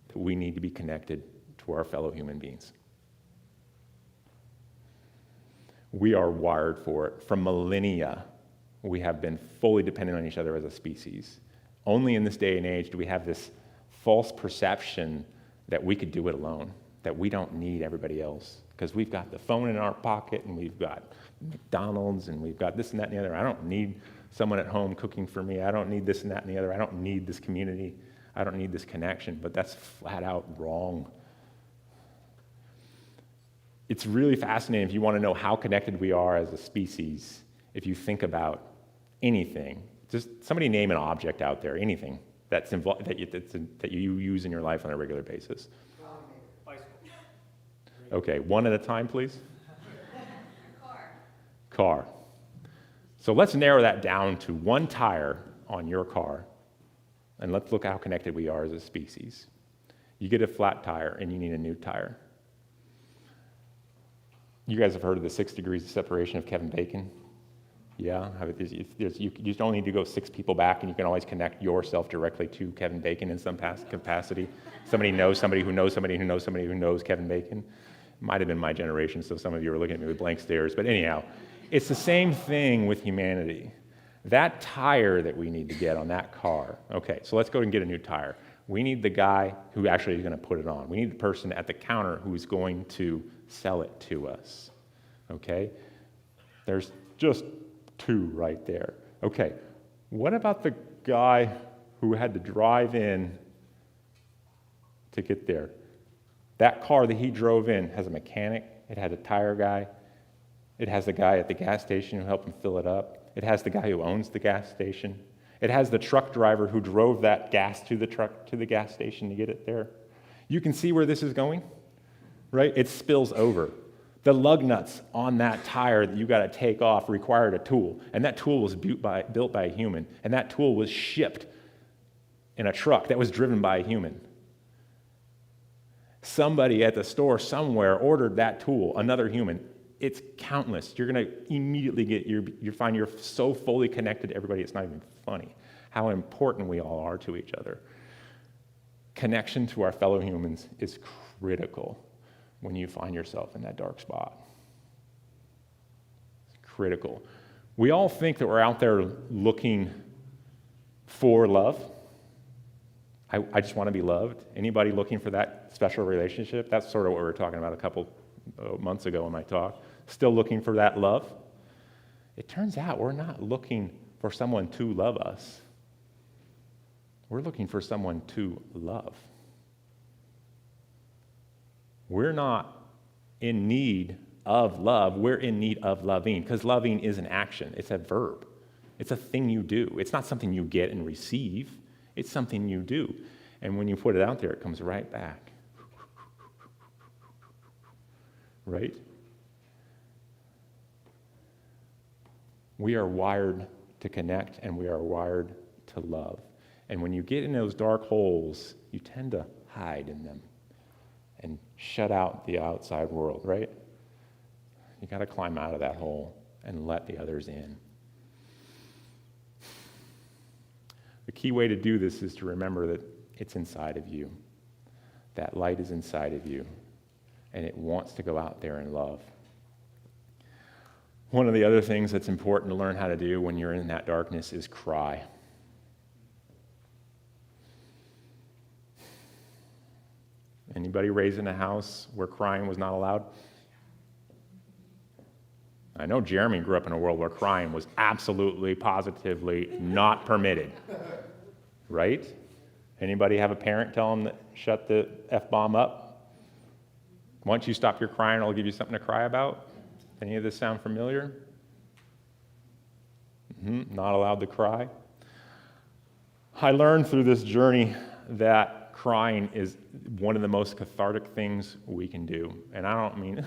that we need to be connected to our fellow human beings. We are wired for it. For millennia, we have been fully dependent on each other as a species. Only in this day and age do we have this false perception that we could do it alone, that we don't need everybody else, because we've got the phone in our pocket, and we've got McDonald's, and we've got this and that and the other. I don't need someone at home cooking for me. I don't need this and that and the other. I don't need this community. I don't need this connection, but that's flat out wrong. It's really fascinating if you want to know how connected we are as a species, if you think about anything. Just somebody name an object out there, anything that's involved, that you use in your life on a regular basis. Okay, one at a time, please. Car. So let's narrow that down to one tire on your car, and let's look how connected we are as a species. You get a flat tire, and you need a new tire. You guys have heard of the 6 degrees of separation of Kevin Bacon? Yeah, you don't need to go 6 people back, and you can always connect yourself directly to Kevin Bacon in some capacity. Somebody knows somebody who knows somebody who knows somebody who knows Kevin Bacon. Might have been my generation, so some of you are looking at me with blank stares. But anyhow, it's the same thing with humanity. That tire that we need to get on that car, okay, so let's go and get a new tire. We need the guy who actually is going to put it on. We need the person at the counter who's going to sell it to us, okay? There's just 2 right there. Okay, what about the guy who had to drive in to get there? That car that he drove in has a mechanic, it has a tire guy, it has the guy at the gas station who helped him fill it up, it has the guy who owns the gas station, it has the truck driver who drove that gas to the gas station to get it there. You can see where this is going, right? It spills over. The lug nuts on that tire that you got to take off required a tool, and that tool was built by a human, and that tool was shipped in a truck that was driven by a human. Somebody at the store somewhere ordered that tool, another human. It's countless. You're going to immediately you find you're so fully connected to everybody, it's not even funny how important we all are to each other. Connection to our fellow humans is critical when you find yourself in that dark spot. It's critical. We all think that we're out there looking for love. I just want to be loved. Anybody looking for that special relationship? That's sort of what we were talking about months ago in my talk, still looking for that love. It turns out we're not looking for someone to love us. We're looking for someone to love. We're not in need of love, we're in need of loving, because loving is an action, it's a verb. It's a thing you do. It's not something you get and receive, it's something you do. And when you put it out there, it comes right back. Right? We are wired to connect, and we are wired to love. And when you get in those dark holes, you tend to hide in them and shut out the outside world, right? You got to climb out of that hole and let the others in. The key way to do this is to remember that it's inside of you. That light is inside of you, and it wants to go out there and love. One of the other things that's important to learn how to do when you're in that darkness is cry. Anybody raised in a house where crying was not allowed? I know Jeremy grew up in a world where crying was absolutely, positively not permitted. Right? Anybody have a parent tell them that shut the F-bomb up? Once you stop your crying, I'll give you something to cry about. Any of this sound familiar? Not allowed to cry. I learned through this journey that crying is one of the most cathartic things we can do. And I don't mean,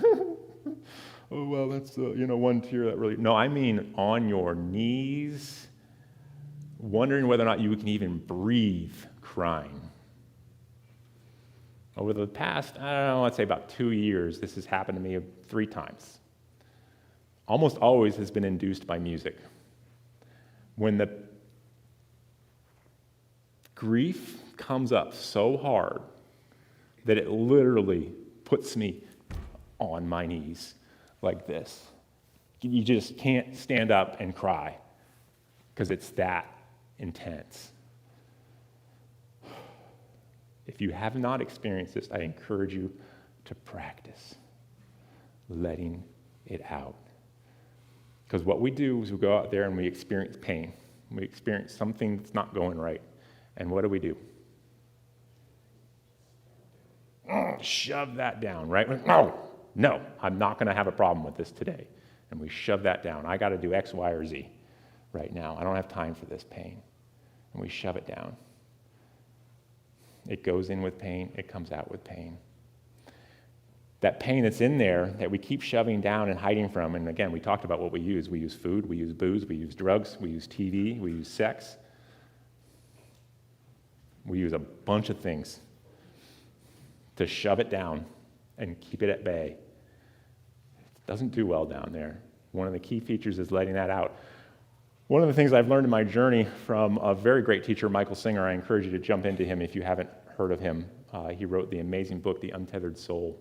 oh, well, that's one tear that really... No, I mean on your knees, wondering whether or not you can even breathe crying. Over the past, I don't know, let's say about 2 years, this has happened to me 3 times. Almost always has been induced by music. When the grief comes up so hard that it literally puts me on my knees like this. You just can't stand up and cry because it's that intense. If you have not experienced this, I encourage you to practice letting it out. Because what we do is we go out there and we experience pain. We experience something that's not going right. And what do? Shove that down, right? No, I'm not going to have a problem with this today. And we shove that down. I got to do X, Y, or Z right now. I don't have time for this pain. And we shove it down. It goes in with pain. It comes out with pain. That pain that's in there that we keep shoving down and hiding from, and again, we talked about what we use. We use food, we use booze, we use drugs, we use TV, we use sex. We use a bunch of things to shove it down and keep it at bay. It doesn't do well down there. One of the key features is letting that out. One of the things I've learned in my journey from a very great teacher, Michael Singer, I encourage you to jump into him if you haven't heard of him. He wrote the amazing book, The Untethered Soul.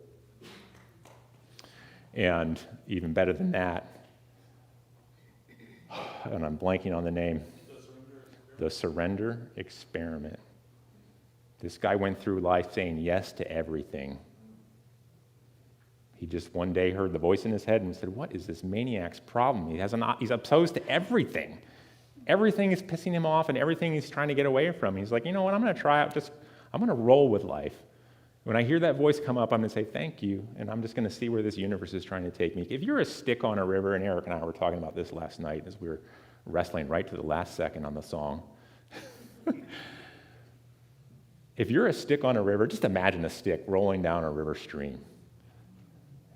And even better than that, and I'm blanking on the name, The Surrender Experiment. This guy went through life saying yes to everything. He just one day heard the voice in his head and said, what is this maniac's problem? He's opposed to everything. Everything is pissing him off and everything he's trying to get away from. He's like, you know what, I'm going to try out I'm going to roll with life. When I hear that voice come up, I'm going to say thank you, and I'm just going to see where this universe is trying to take me. If you're a stick on a river, and Eric and I were talking about this last night as we were wrestling right to the last second on the song. If you're a stick on a river, just imagine a stick rolling down a river stream,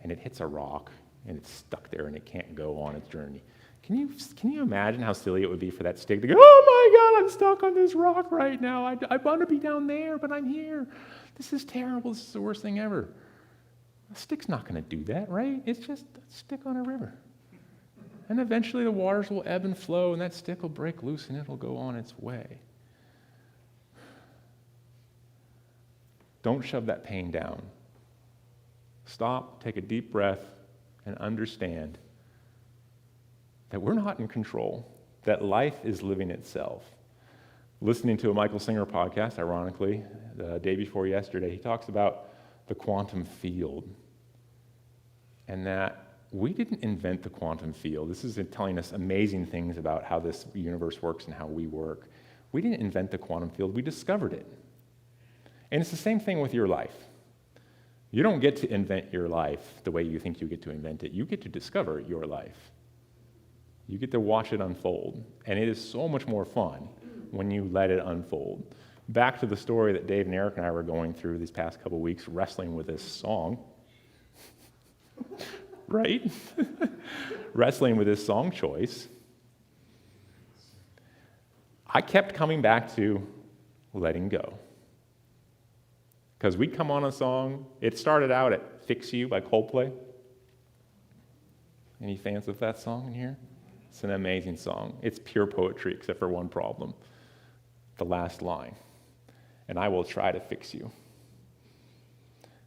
and it hits a rock, and it's stuck there, and it can't go on its journey. Can you imagine how silly it would be for that stick to go, oh my God, I'm stuck on this rock right now. I want to be down there, but I'm here. This is terrible. This is the worst thing ever. A stick's not going to do that, right? It's just a stick on a river. And eventually the waters will ebb and flow, and that stick will break loose, and it'll go on its way. Don't shove that pain down. Stop, take a deep breath, and understand that we're not in control, that life is living itself. Listening to a Michael Singer podcast, ironically, the day before yesterday, he talks about the quantum field. and that we didn't invent the quantum field. This is telling us amazing things about how this universe works and how we work. We didn't invent the quantum field, we discovered it. And it's the same thing with your life. You don't get to invent your life the way you think you get to invent it. You get to discover your life. You get to watch it unfold. And it is so much more fun when you let it unfold. Back to the story that Dave and Eric and I were going through these past couple weeks, wrestling with this song. Right? Wrestling with this song choice. I kept coming back to letting go. Because we'd come on a song, it started out at Fix You by Coldplay. Any fans of that song in here? It's an amazing song. It's pure poetry, except for one problem. The last line. And I will try to fix you.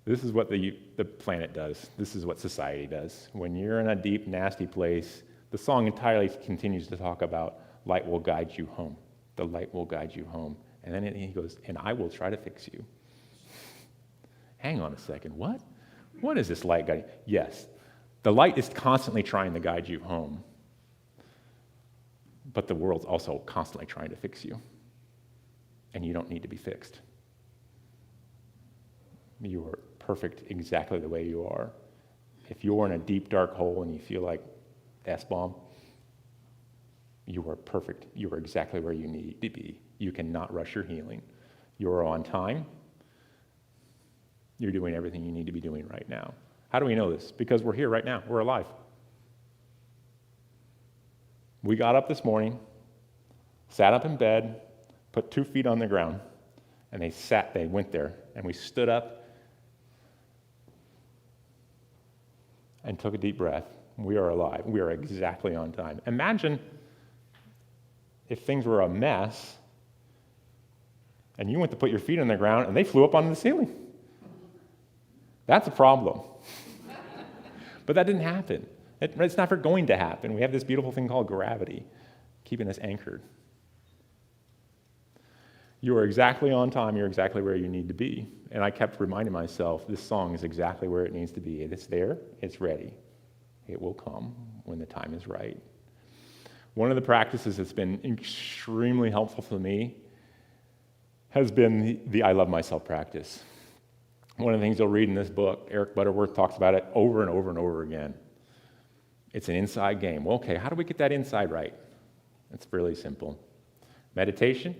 This is what the planet does. This is what society does. When you're in a deep, nasty place, the song entirely continues to talk about light will guide you home. The light will guide you home. And then he goes, and I will try to fix you. Hang on a second, what? What is this light guiding? Yes, the light is constantly trying to guide you home. But the world's also constantly trying to fix you. And you don't need to be fixed. You are perfect exactly the way you are. If you're in a deep, dark hole and you feel like S-bomb, you are perfect. You are exactly where you need to be. You cannot rush your healing. You are on time. You're doing everything you need to be doing right now. How do we know this? Because we're here right now. We're alive. We got up this morning, sat up in bed, put 2 feet on the ground, and they went there, and we stood up and took a deep breath. We are alive. We are exactly on time. Imagine if things were a mess and you went to put your feet on the ground and they flew up onto the ceiling. That's a problem. But that didn't happen. It's never going to happen. We have this beautiful thing called gravity, keeping us anchored. You are exactly on time. You're exactly where you need to be. And I kept reminding myself, this song is exactly where it needs to be. It's there. It's ready. It will come when the time is right. One of the practices that's been extremely helpful for me has been the I love myself practice. One of the things you'll read in this book, Eric Butterworth talks about it over and over and over again. It's an inside game. Well, okay, how do we get that inside right? It's really simple. Meditation,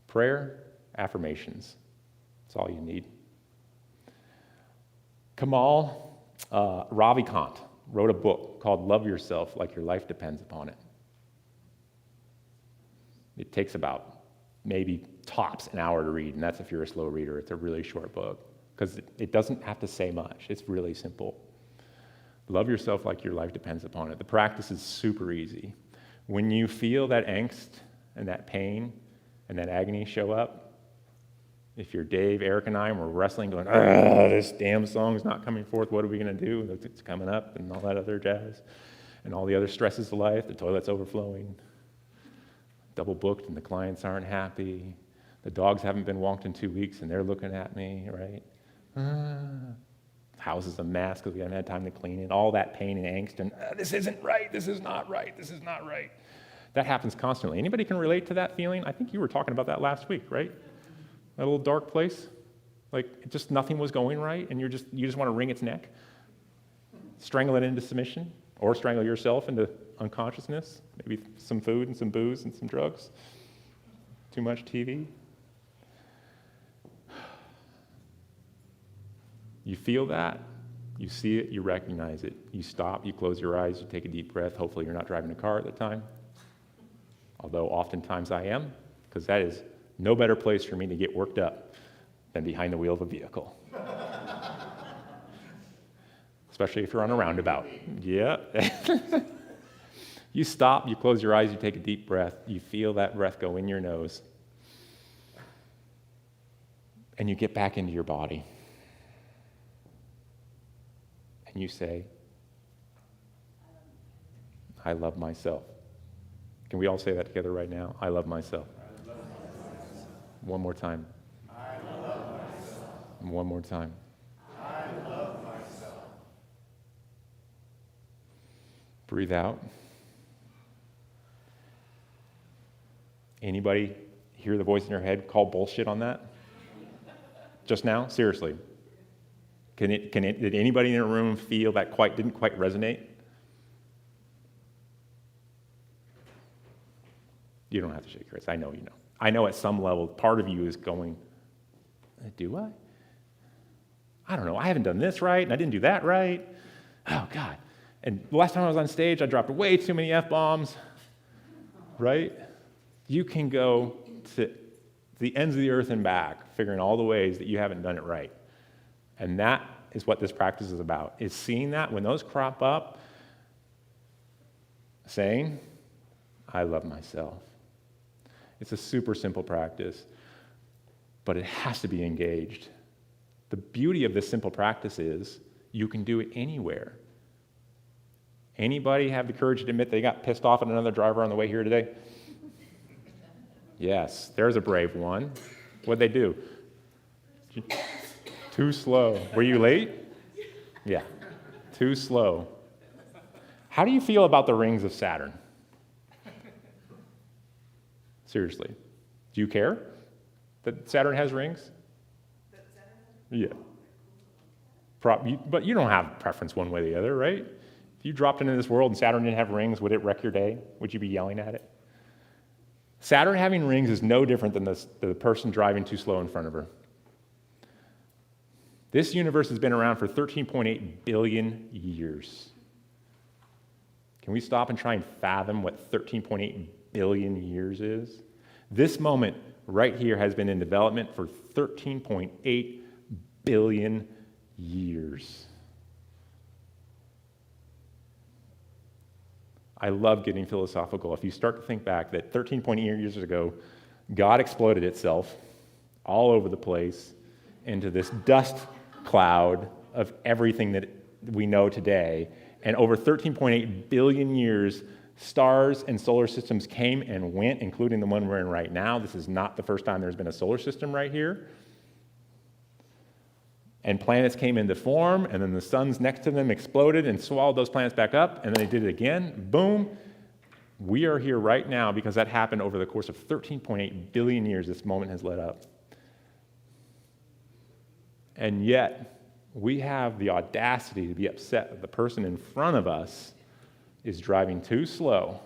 prayer, affirmations. That's all you need. Kamal Ravikant wrote a book called Love Yourself Like Your Life Depends Upon It. It takes about maybe tops an hour to read, and that's if you're a slow reader. It's a really short book because it doesn't have to say much. It's really simple. Love yourself like your life depends upon it. The practice is super easy. When you feel that angst and that pain and that agony show up, if you're Dave, Eric, and I, and we're wrestling going, this damn song's not coming forth, what are we going to do? It's coming up and all that other jazz and all the other stresses of life, the toilet's overflowing, double booked and the clients aren't happy, the dogs haven't been walked in 2 weeks and they're looking at me, right? House is a mess because we haven't had time to clean it, all that pain and angst and this isn't right, this is not right, this is not right. That happens constantly. Anybody can relate to that feeling? I think you were talking about that last week, right? That little dark place? Like just nothing was going right and you just want to wring its neck? Strangle it into submission? Or strangle yourself into unconsciousness? Maybe some food and some booze and some drugs? Too much TV? You feel that, you see it, you recognize it. You stop, you close your eyes, you take a deep breath. Hopefully you're not driving a car at the time. Although oftentimes I am, because that is no better place for me to get worked up than behind the wheel of a vehicle. Especially if you're on a roundabout. Yeah. You stop, you close your eyes, you take a deep breath, you feel that breath go in your nose, and you get back into your body. And you say, I love myself. Can we all say that together right now? I love myself. I love myself. One more time. I love myself. And one more time. I love myself. Breathe out. Anybody hear the voice in your head call bullshit on that? Just now? Seriously. Did anybody in the room feel that didn't quite resonate? You don't have to shake your heads. I know you know. I know at some level, part of you is going, do I? I don't know. I haven't done this right, and I didn't do that right. Oh, God. And the last time I was on stage, I dropped way too many F-bombs, right? You can go to the ends of the earth and back, figuring all the ways that you haven't done it right. And that is what this practice is about, is seeing that when those crop up, saying, I love myself. It's a super simple practice, but it has to be engaged. The beauty of this simple practice is you can do it anywhere. Anybody have the courage to admit they got pissed off at another driver on the way here today? Yes, there's a brave one. What'd they do? Too slow. Were you late? Yeah, too slow. How do you feel about the rings of Saturn? Seriously. Do you care that Saturn has rings? Yeah. But you don't have preference one way or the other, right? If you dropped into this world and Saturn didn't have rings, would it wreck your day? Would you be yelling at it? Saturn having rings is no different than the person driving too slow in front of her. This universe has been around for 13.8 billion years. Can we stop and try and fathom what 13.8 billion years is? This moment right here has been in development for 13.8 billion years. I love getting philosophical. If you start to think back that 13.8 years ago, God exploded itself all over the place into this dust cloud of everything that we know today. And over 13.8 billion years, stars and solar systems came and went, including the one we're in right now. This is not the first time there's been a solar system right here. And planets came into form, and then the suns next to them exploded and swallowed those planets back up, and then they did it again. Boom. We are here right now because that happened over the course of 13.8 billion years. This moment has led up. And yet, we have the audacity to be upset that the person in front of us is driving too slow.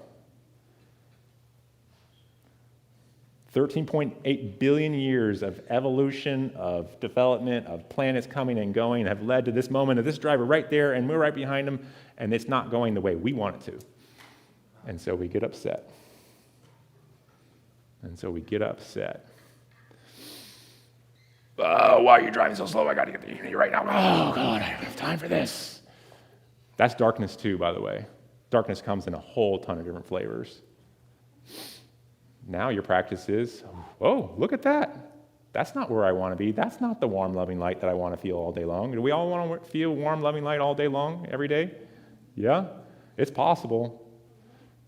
13.8 billion years of evolution, of development, of planets coming and going have led to this moment of this driver right there, and we're right behind him, and it's not going the way we want it to. And so we get upset. Why are you driving so slow? I got to get to Unity right now. Oh, God, I don't have time for this. That's darkness too, by the way. Darkness comes in a whole ton of different flavors. Now your practice is, oh, look at that. That's not where I want to be. That's not the warm, loving light that I want to feel all day long. Do we all want to feel warm, loving light all day long, every day? Yeah, it's possible.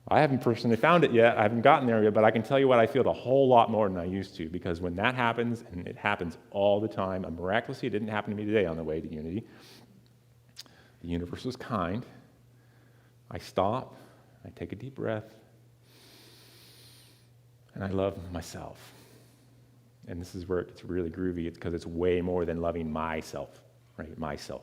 I haven't personally found it yet. I haven't gotten there yet, but I can tell you what, I feel a whole lot more than I used to, because when that happens, and it happens all the time, and miraculously it didn't happen to me today on the way to Unity, the universe was kind. I stop, I take a deep breath, and I love myself. And this is where it gets really groovy. It's because it's way more than loving myself, right? Myself.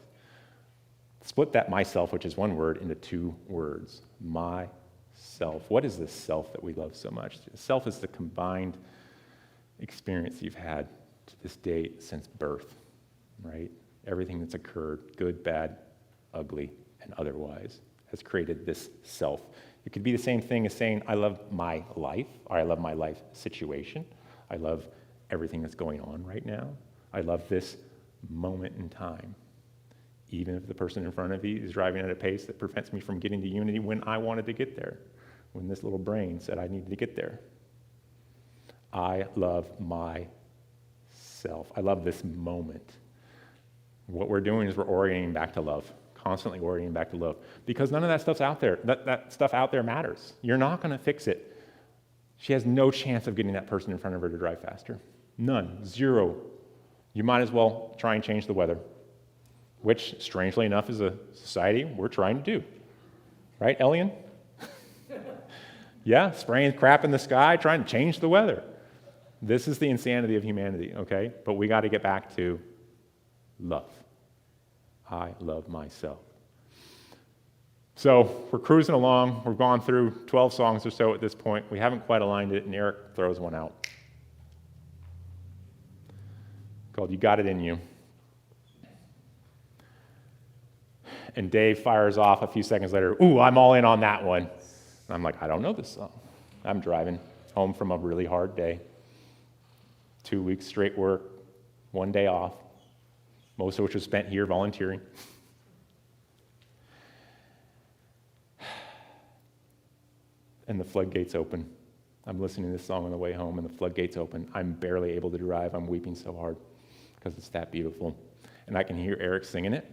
Split that myself, which is one word, into two words. Myself. What is this self that we love so much? Self is the combined experience you've had to this date since birth, right? Everything that's occurred, good, bad, ugly, and otherwise, has created this self. It could be the same thing as saying, I love my life, or I love my life situation. I love everything that's going on right now. I love this moment in time. Even if the person in front of you is driving at a pace that prevents me from getting to Unity when I wanted to get there, when this little brain said I needed to get there. I love myself. I love this moment. What we're doing is we're orienting back to love. Constantly orienting back to love, because none of that stuff's out there. That stuff out there matters. You're not going to fix it. She has no chance of getting that person in front of her to drive faster. None. Zero. You might as well try and change the weather, which, strangely enough, as a society, we're trying to do. Right, Elian? Yeah, spraying crap in the sky, trying to change the weather. This is the insanity of humanity, okay? But we got to get back to love. I love myself. So we're cruising along. We've gone through 12 songs or so at this point. We haven't quite aligned it, and Eric throws one out called You Got It In You. And Dave fires off a few seconds later, ooh, I'm all in on that one. And I'm like, I don't know this song. I'm driving home from a really hard day. 2 weeks straight work, 1 day off, most of which was spent here volunteering. And the floodgates open. I'm listening to this song on the way home, and the floodgates open. I'm barely able to drive. I'm weeping so hard because it's that beautiful. And I can hear Eric singing it.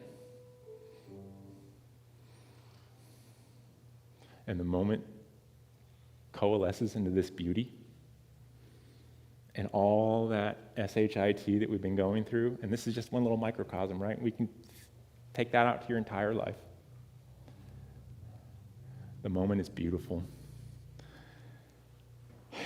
And the moment coalesces into this beauty, and all that SHIT that we've been going through, and this is just one little microcosm, right? We can take that out to your entire life. The moment is beautiful.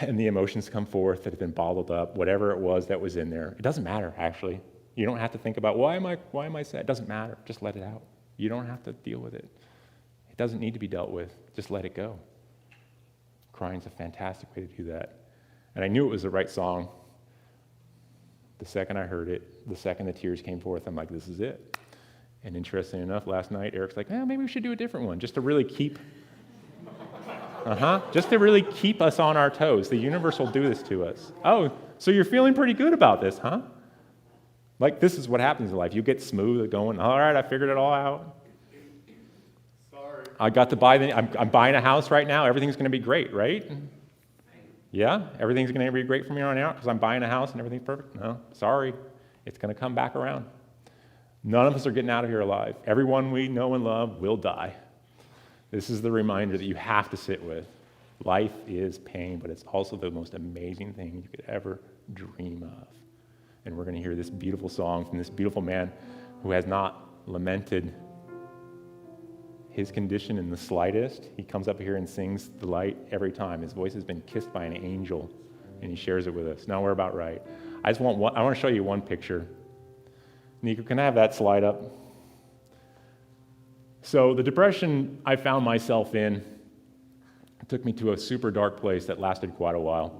And the emotions come forth that have been bottled up, whatever it was that was in there. It doesn't matter, actually. You don't have to think about, why am I sad? It doesn't matter. Just let it out. You don't have to deal with it. It doesn't need to be dealt with. Just let it go. Crying's a fantastic way to do that. And I knew it was the right song. The second I heard it, the second the tears came forth, I'm like, this is it. And interesting enough, last night, Eric's like, maybe we should do a different one, just to really keep just to really keep us on our toes. The universe will do this to us. Oh, so you're feeling pretty good about this, huh? Like, this is what happens in life. You get smooth at going, all right, I figured it all out. Sorry. I got to buy I'm buying a house right now. Everything's going to be great, right? Yeah, everything's going to be great from here on out because I'm buying a house and everything's perfect. No, sorry. It's going to come back around. None of us are getting out of here alive. Everyone we know and love will die. This is the reminder that you have to sit with. Life is pain, but it's also the most amazing thing you could ever dream of. And we're going to hear this beautiful song from this beautiful man who has not lamented his condition in the slightest. He comes up here and sings the light every time. His voice has been kissed by an angel, and he shares it with us. Now we're about right. I want to show you one picture. Nico, can I have that slide up? So the depression I found myself in took me to a super dark place that lasted quite a while,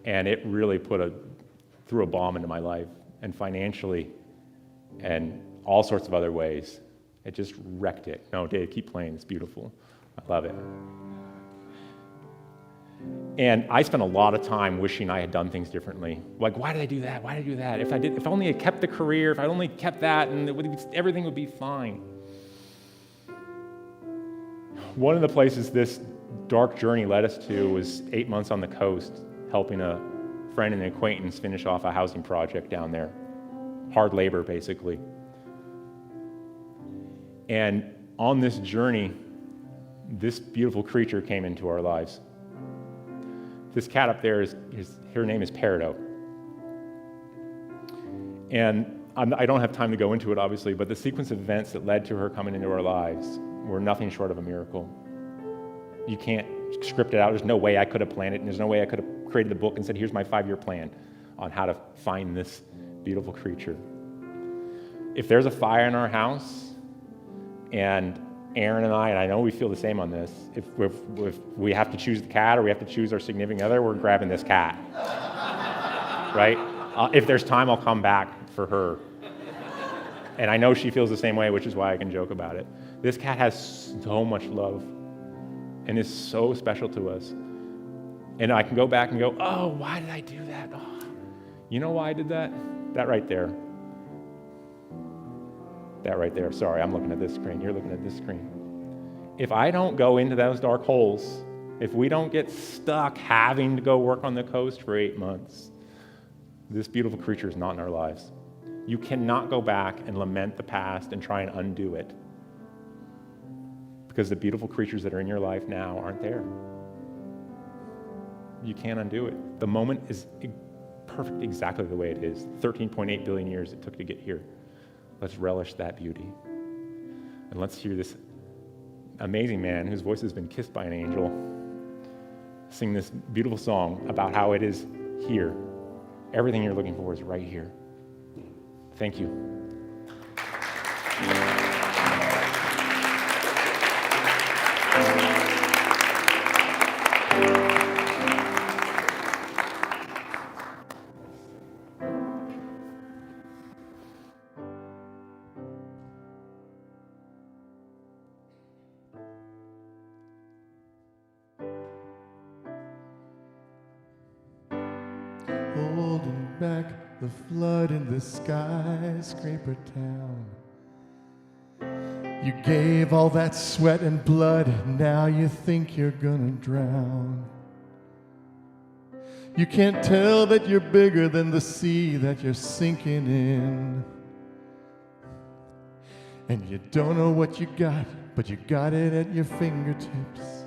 and it really threw a bomb into my life, and financially, and all sorts of other ways. It just wrecked it. No, Dave, keep playing. It's beautiful. I love it. And I spent a lot of time wishing I had done things differently. Like, why did I do that? Why did I do that? If only I kept the career, if I only kept that, and everything would be fine. One of the places this dark journey led us to was 8 months on the coast, helping a friend and an acquaintance finish off a housing project down there. Hard labor, basically. And on this journey, this beautiful creature came into our lives. This cat up there, her name is Peridot. And I don't have time to go into it, obviously, but the sequence of events that led to her coming into our lives were nothing short of a miracle. You can't script it out. There's no way I could have planned it, and there's no way I could have created a book and said, here's my 5-year plan on how to find this beautiful creature. If there's a fire in our house, and Aaron and I know we feel the same on this, if we have to choose the cat or we have to choose our significant other, we're grabbing this cat, right? If there's time, I'll come back for her. And I know she feels the same way, which is why I can joke about it. This cat has so much love and is so special to us. And I can go back and go, oh, why did I do that? Oh, you know why I did that? That right there. That right there. Sorry, I'm looking at this screen. You're looking at this screen. If I don't go into those dark holes, if we don't get stuck having to go work on the coast for 8 months, this beautiful creature is not in our lives. You cannot go back and lament the past and try and undo it, because the beautiful creatures that are in your life now aren't there. You can't undo it. The moment is perfect exactly the way it is. 13.8 billion years it took to get here. Let's relish that beauty. And let's hear this amazing man whose voice has been kissed by an angel sing this beautiful song about how it is here. Everything you're looking for is right here. Thank you. Holding back the flood in the skyscraper town. You gave all that sweat and blood, now you think you're gonna drown. You can't tell that you're bigger than the sea that you're sinking in. And you don't know what you got, but you got it at your fingertips.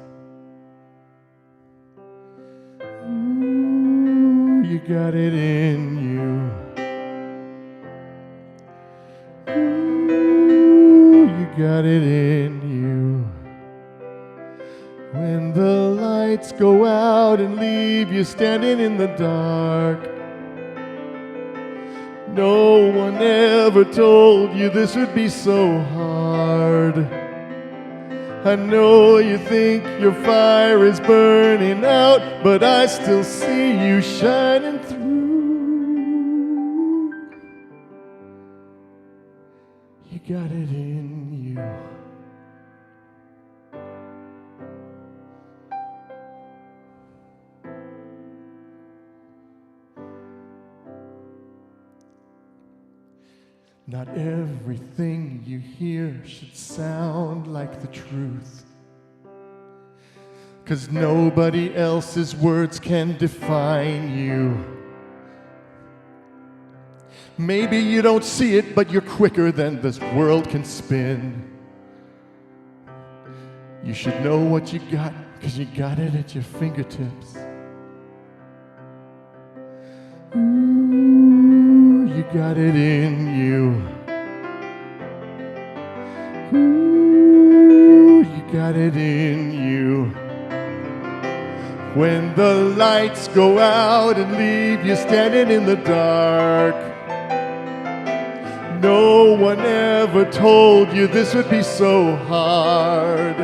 Ooh, you got it in you. Ooh, you got it in you. When the lights go out and leave you standing in the dark, no one ever told you this would be so hard. I know you think your fire is burning out, but I still see you shining through. You got it in you. Not everything you hear should sound like the truth, 'cause nobody else's words can define you. Maybe you don't see it, but you're quicker than this world can spin. You should know what you got, 'cause you got it at your fingertips. Ooh, you got it in you. Ooh, you got it in you. When the lights go out and leave you standing in the dark, no one ever told you this would be so hard.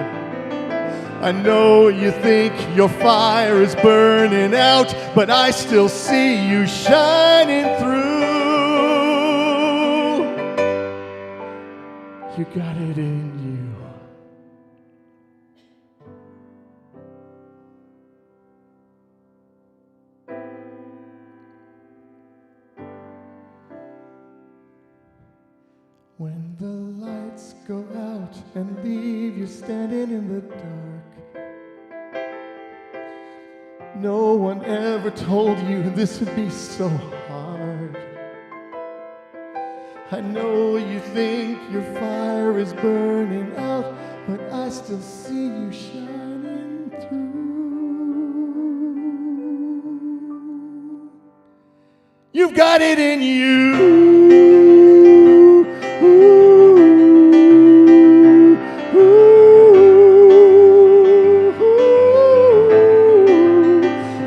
I know you think your fire is burning out, but I still see you shining through. You got it in you. When the lights go out and leave you standing in the dark, no one ever told you this would be so hard. I know you think your fire is burning out, but I still see you shining through. You've got it in you.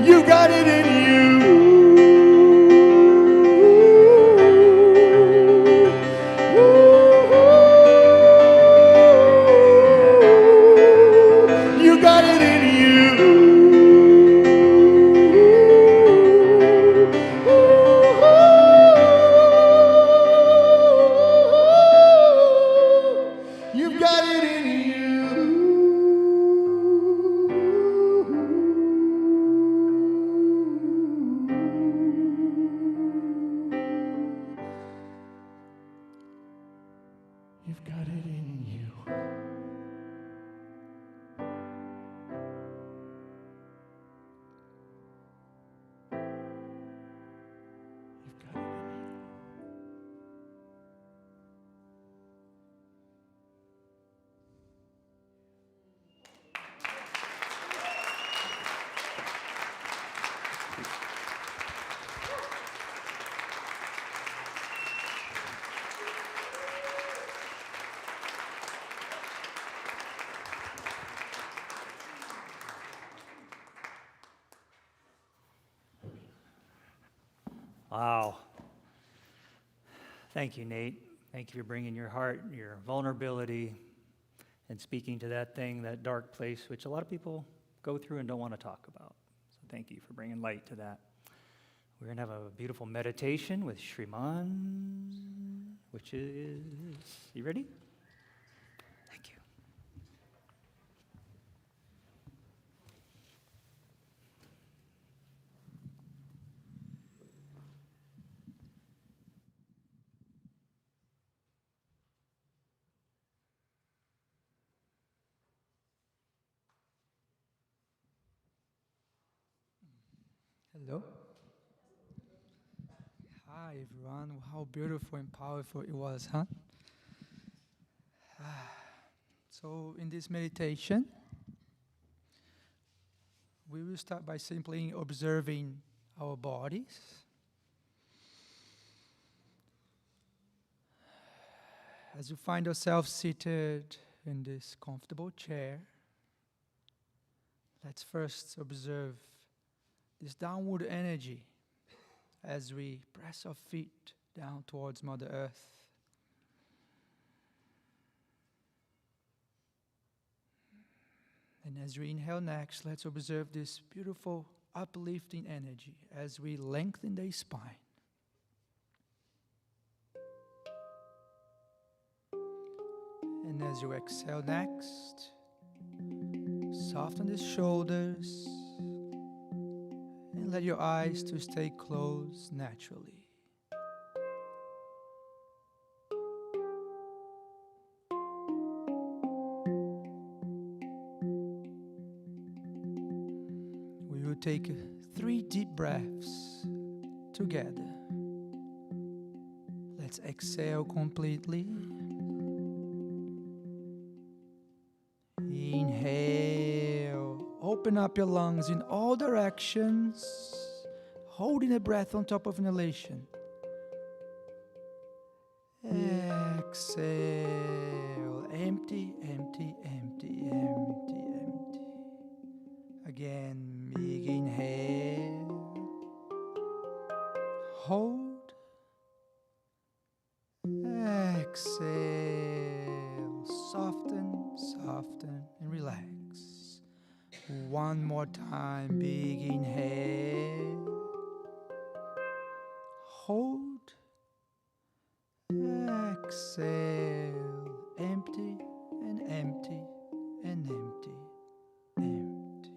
You got it in you. You got it in you. You've got it in You've got it in you. You've got it in you. Wow. Thank you, Nate. Thank you for bringing your heart, your vulnerability, and speaking to that thing, that dark place, which a lot of people go through and don't want to talk about. So thank you for bringing light to that. We're going to have a beautiful meditation with Shriman, which is, you ready? Thank you. Hello. Hi, everyone. How beautiful and powerful it was, huh? So, in this meditation, we will start by simply observing our bodies. As you find yourself seated in this comfortable chair, let's first observe this downward energy as we press our feet down towards Mother Earth. And as we inhale next, let's observe this beautiful uplifting energy as we lengthen the spine. And as you exhale next, soften the shoulders and let your eyes to stay closed naturally. We will take 3 deep breaths together. Let's exhale completely. Inhale, open up your lungs in all directions, holding the breath on top of inhalation. Exhale, empty, empty, empty, empty, empty. Again, big inhale, hold, exhale, soften, soften, and relax. One more time, big inhale, hold, exhale, empty and empty and empty, empty.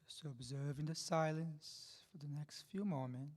Just observe in the silence for the next few moments.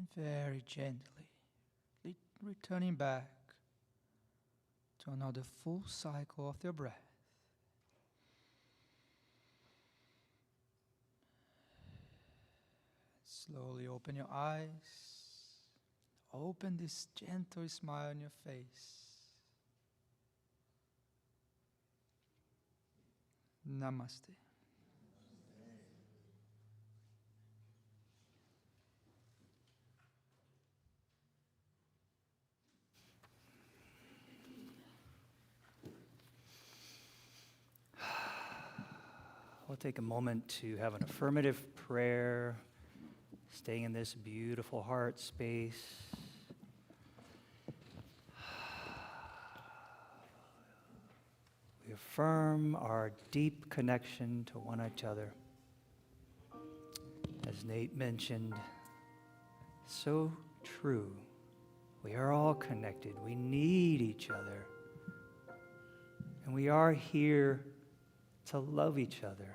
and very gently returning back to another full cycle of your breath. Slowly open your eyes. Open this gentle smile on your face. Namaste. We'll take a moment to have an affirmative prayer, staying in this beautiful heart space. We affirm our deep connection to one another. As Nate mentioned, so true. We are all connected. We need each other. And we are here to love each other.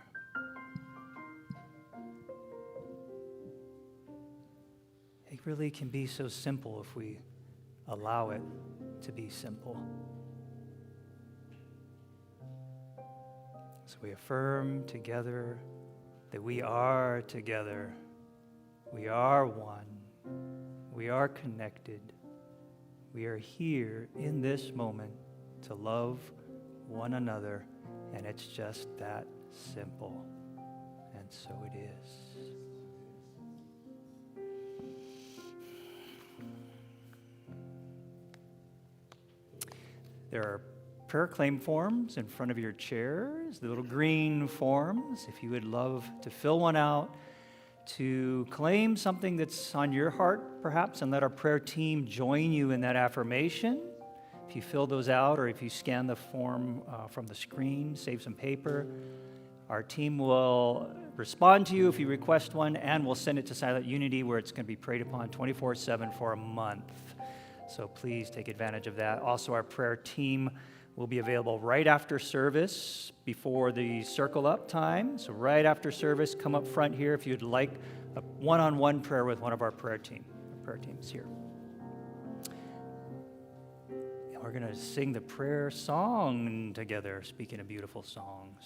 It really can be so simple if we allow it to be simple. So we affirm together that we are together. We are one. We are connected. We are here in this moment to love one another, and it's just that simple. And so it is. There are prayer claim forms in front of your chairs, the little green forms. If you would love to fill one out, to claim something that's on your heart, perhaps, and let our prayer team join you in that affirmation. If you fill those out, or if you scan the form from the screen, save some paper, our team will respond to you if you request one, and we'll send it to Silent Unity, where it's going to be prayed upon 24/7 for a month. So please take advantage of that. Also, our prayer team will be available right after service, before the circle up time. So right after service, come up front here if you'd like a one-on-one prayer with one of our prayer teams here. And we're going to sing the prayer song together, speaking of beautiful songs.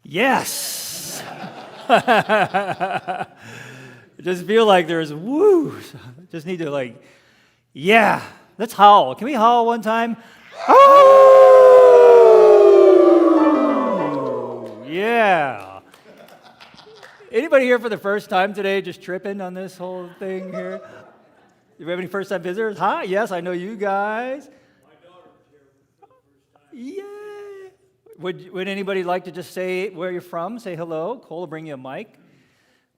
Yes! I just feel like there's woo. Just need to yeah. Let's howl. Can we howl one time? Oh! Anybody here for the first time today, just tripping on this whole thing here? Do we have any first-time visitors? Hi, yes, I know you guys. My daughter's here for the first time. Yay! Would anybody like to just say where you're from? Say hello. Cole will bring you a mic.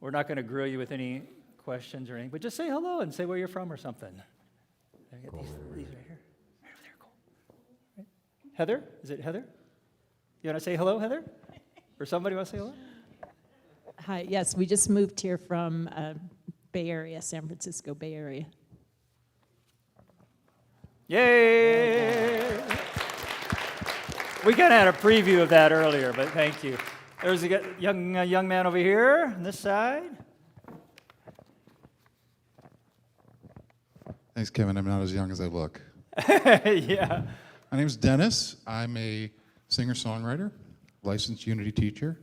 We're not going to grill you with any questions or anything, but just say hello and say where you're from or something. I get these right here. Right over there, Cole. Right. Heather? Is it Heather? You want to say hello, Heather? Or somebody want to say hello? Hi, yes, we just moved here from Bay Area, San Francisco Bay Area. Yay! We kind of had a preview of that earlier, but thank you. There's a young man over here on this side. Thanks, Kevin. I'm not as young as I look. Yeah. My name's Dennis. I'm a singer-songwriter, licensed Unity teacher,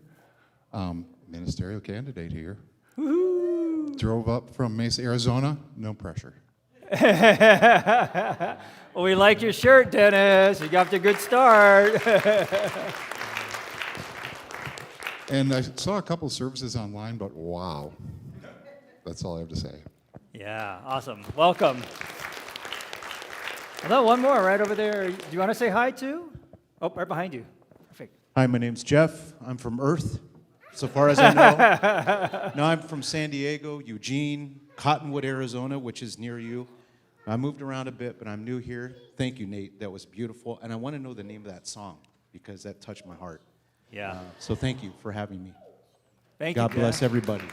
ministerial candidate here. Woo-hoo. Drove up from Mesa, Arizona. No pressure. Well, we like your shirt, Dennis. You got off to a good start. And I saw a couple services online, but wow. That's all I have to say. Yeah, awesome. Welcome. Well, one more right over there. Do you want to say hi too? Oh, right behind you. Perfect. Hi, my name's Jeff. I'm from Earth, so far as I know. No, I'm from San Diego, Eugene, Cottonwood, Arizona, which is near you. I moved around a bit, but I'm new here. Thank you, Nate. That was beautiful. And I want to know the name of that song because that touched my heart. Yeah. So thank you for having me. Thank you. God bless everybody.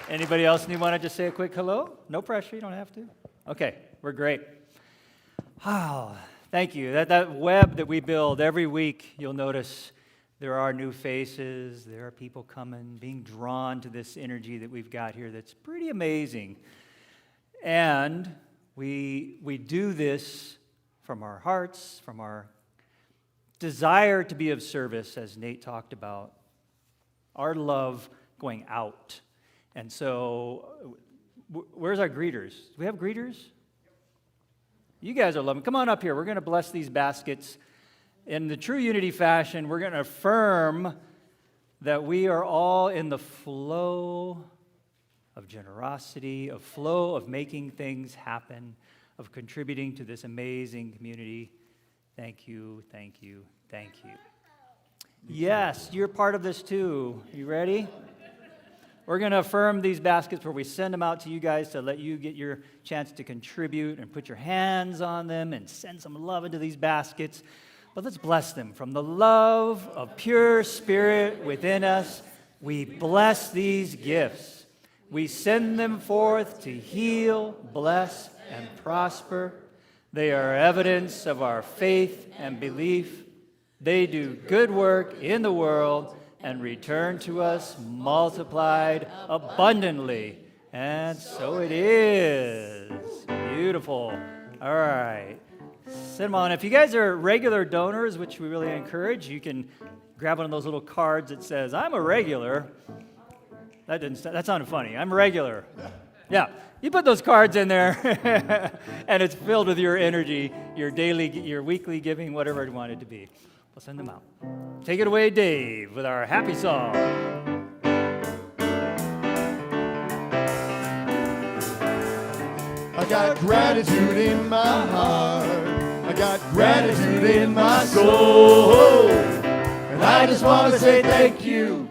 Anybody else want to just say a quick hello? No pressure, you don't have to. Okay, we're great. Oh, thank you. That web that we build every week, you'll notice there are new faces, there are people coming, being drawn to this energy that we've got here that's pretty amazing. And we do this from our hearts, from our desire to be of service, as Nate talked about, our love going out. And so, where's our greeters? Do we have greeters? You guys are loving. Come on up here. We're going to bless these baskets. In the true unity fashion, we're going to affirm that we are all in the flow of generosity, of flow of making things happen, of contributing to this amazing community. Thank you, thank you, thank you. Yes, you're part of this too. You ready? We're going to affirm these baskets where we send them out to you guys to let you get your chance to contribute and put your hands on them and send some love into these baskets. But let's bless them. From the love of pure spirit within us, we bless these gifts. We send them forth to heal, bless, and prosper. They are evidence of our faith and belief. They do good work in the world and return to us multiplied abundantly. And so it is. Beautiful. All right. Send them on. If you guys are regular donors, which we really encourage, you can grab one of those little cards that says, I'm a regular. That sounded funny. I'm a regular. Yeah. You put those cards in there, and it's filled with your energy, your daily, your weekly giving, whatever you want it to be. We'll send them out. Take it away, Dave, with our happy song. I got gratitude in my heart. I got gratitude in my soul. And I just want to say thank you.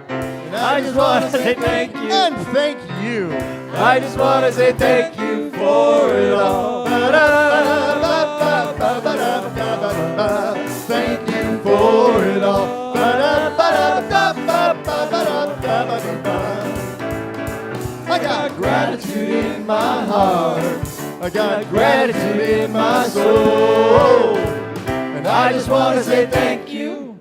And I just want to say thank you. And thank you. I just want to say thank you for it all. Thank you for it all. I got gratitude in my heart. I got gratitude in my soul. And I just want to say thank you.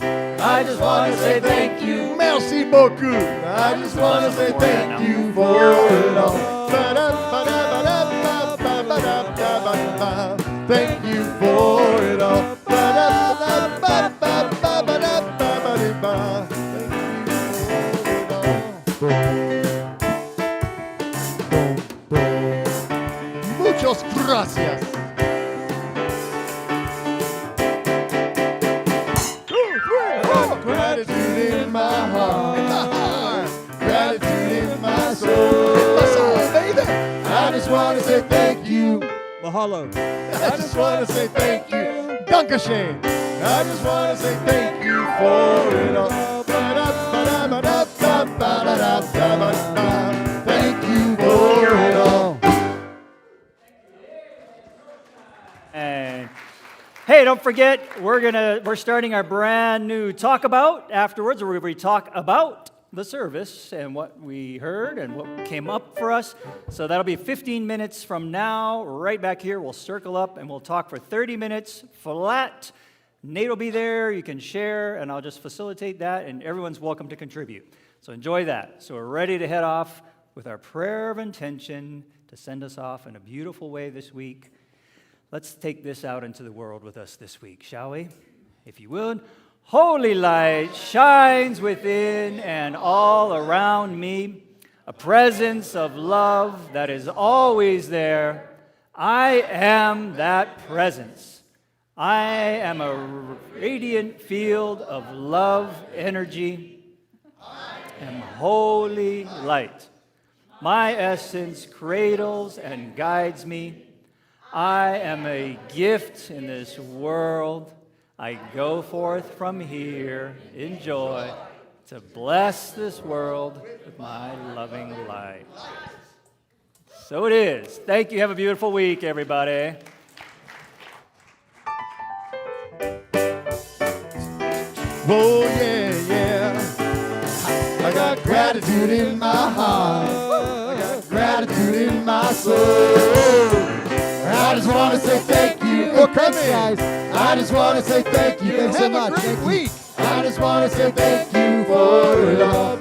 I just want to say thank you. Merci beaucoup. I just want to say thank you for it all. Thank you for it all. Muchas gracias. Mahalo. I just want to say thank you. Dankeschön. I just want to say thank you for it all. Thank you for it all. And hey, don't forget, we're starting our brand new Talk About afterwards, where we talk about the service and what we heard and what came up for us. So that'll be 15 minutes from now, right back here. We'll circle up and we'll talk for 30 minutes flat. Nate will be there, you can share, and I'll just facilitate that, and everyone's welcome to contribute. So enjoy that. So we're ready to head off with our prayer of intention to send us off in a beautiful way this week. Let's take this out into the world with us this week, shall we? If you would. Holy light shines within and all around me, a presence of love that is always there. I am that presence. I am a radiant field of love energy and holy light. My essence cradles and guides me. I am a gift in this world. I go forth from here in joy to bless this world with my loving light. So it is. Thank you. Have a beautiful week, everybody. Oh, yeah, yeah. I got gratitude in my heart. I got gratitude in my soul. I just want to say thank you for coming, guys. I just want to say thank you. Thanks so much. Have a great week. I just want to say thank you for it all.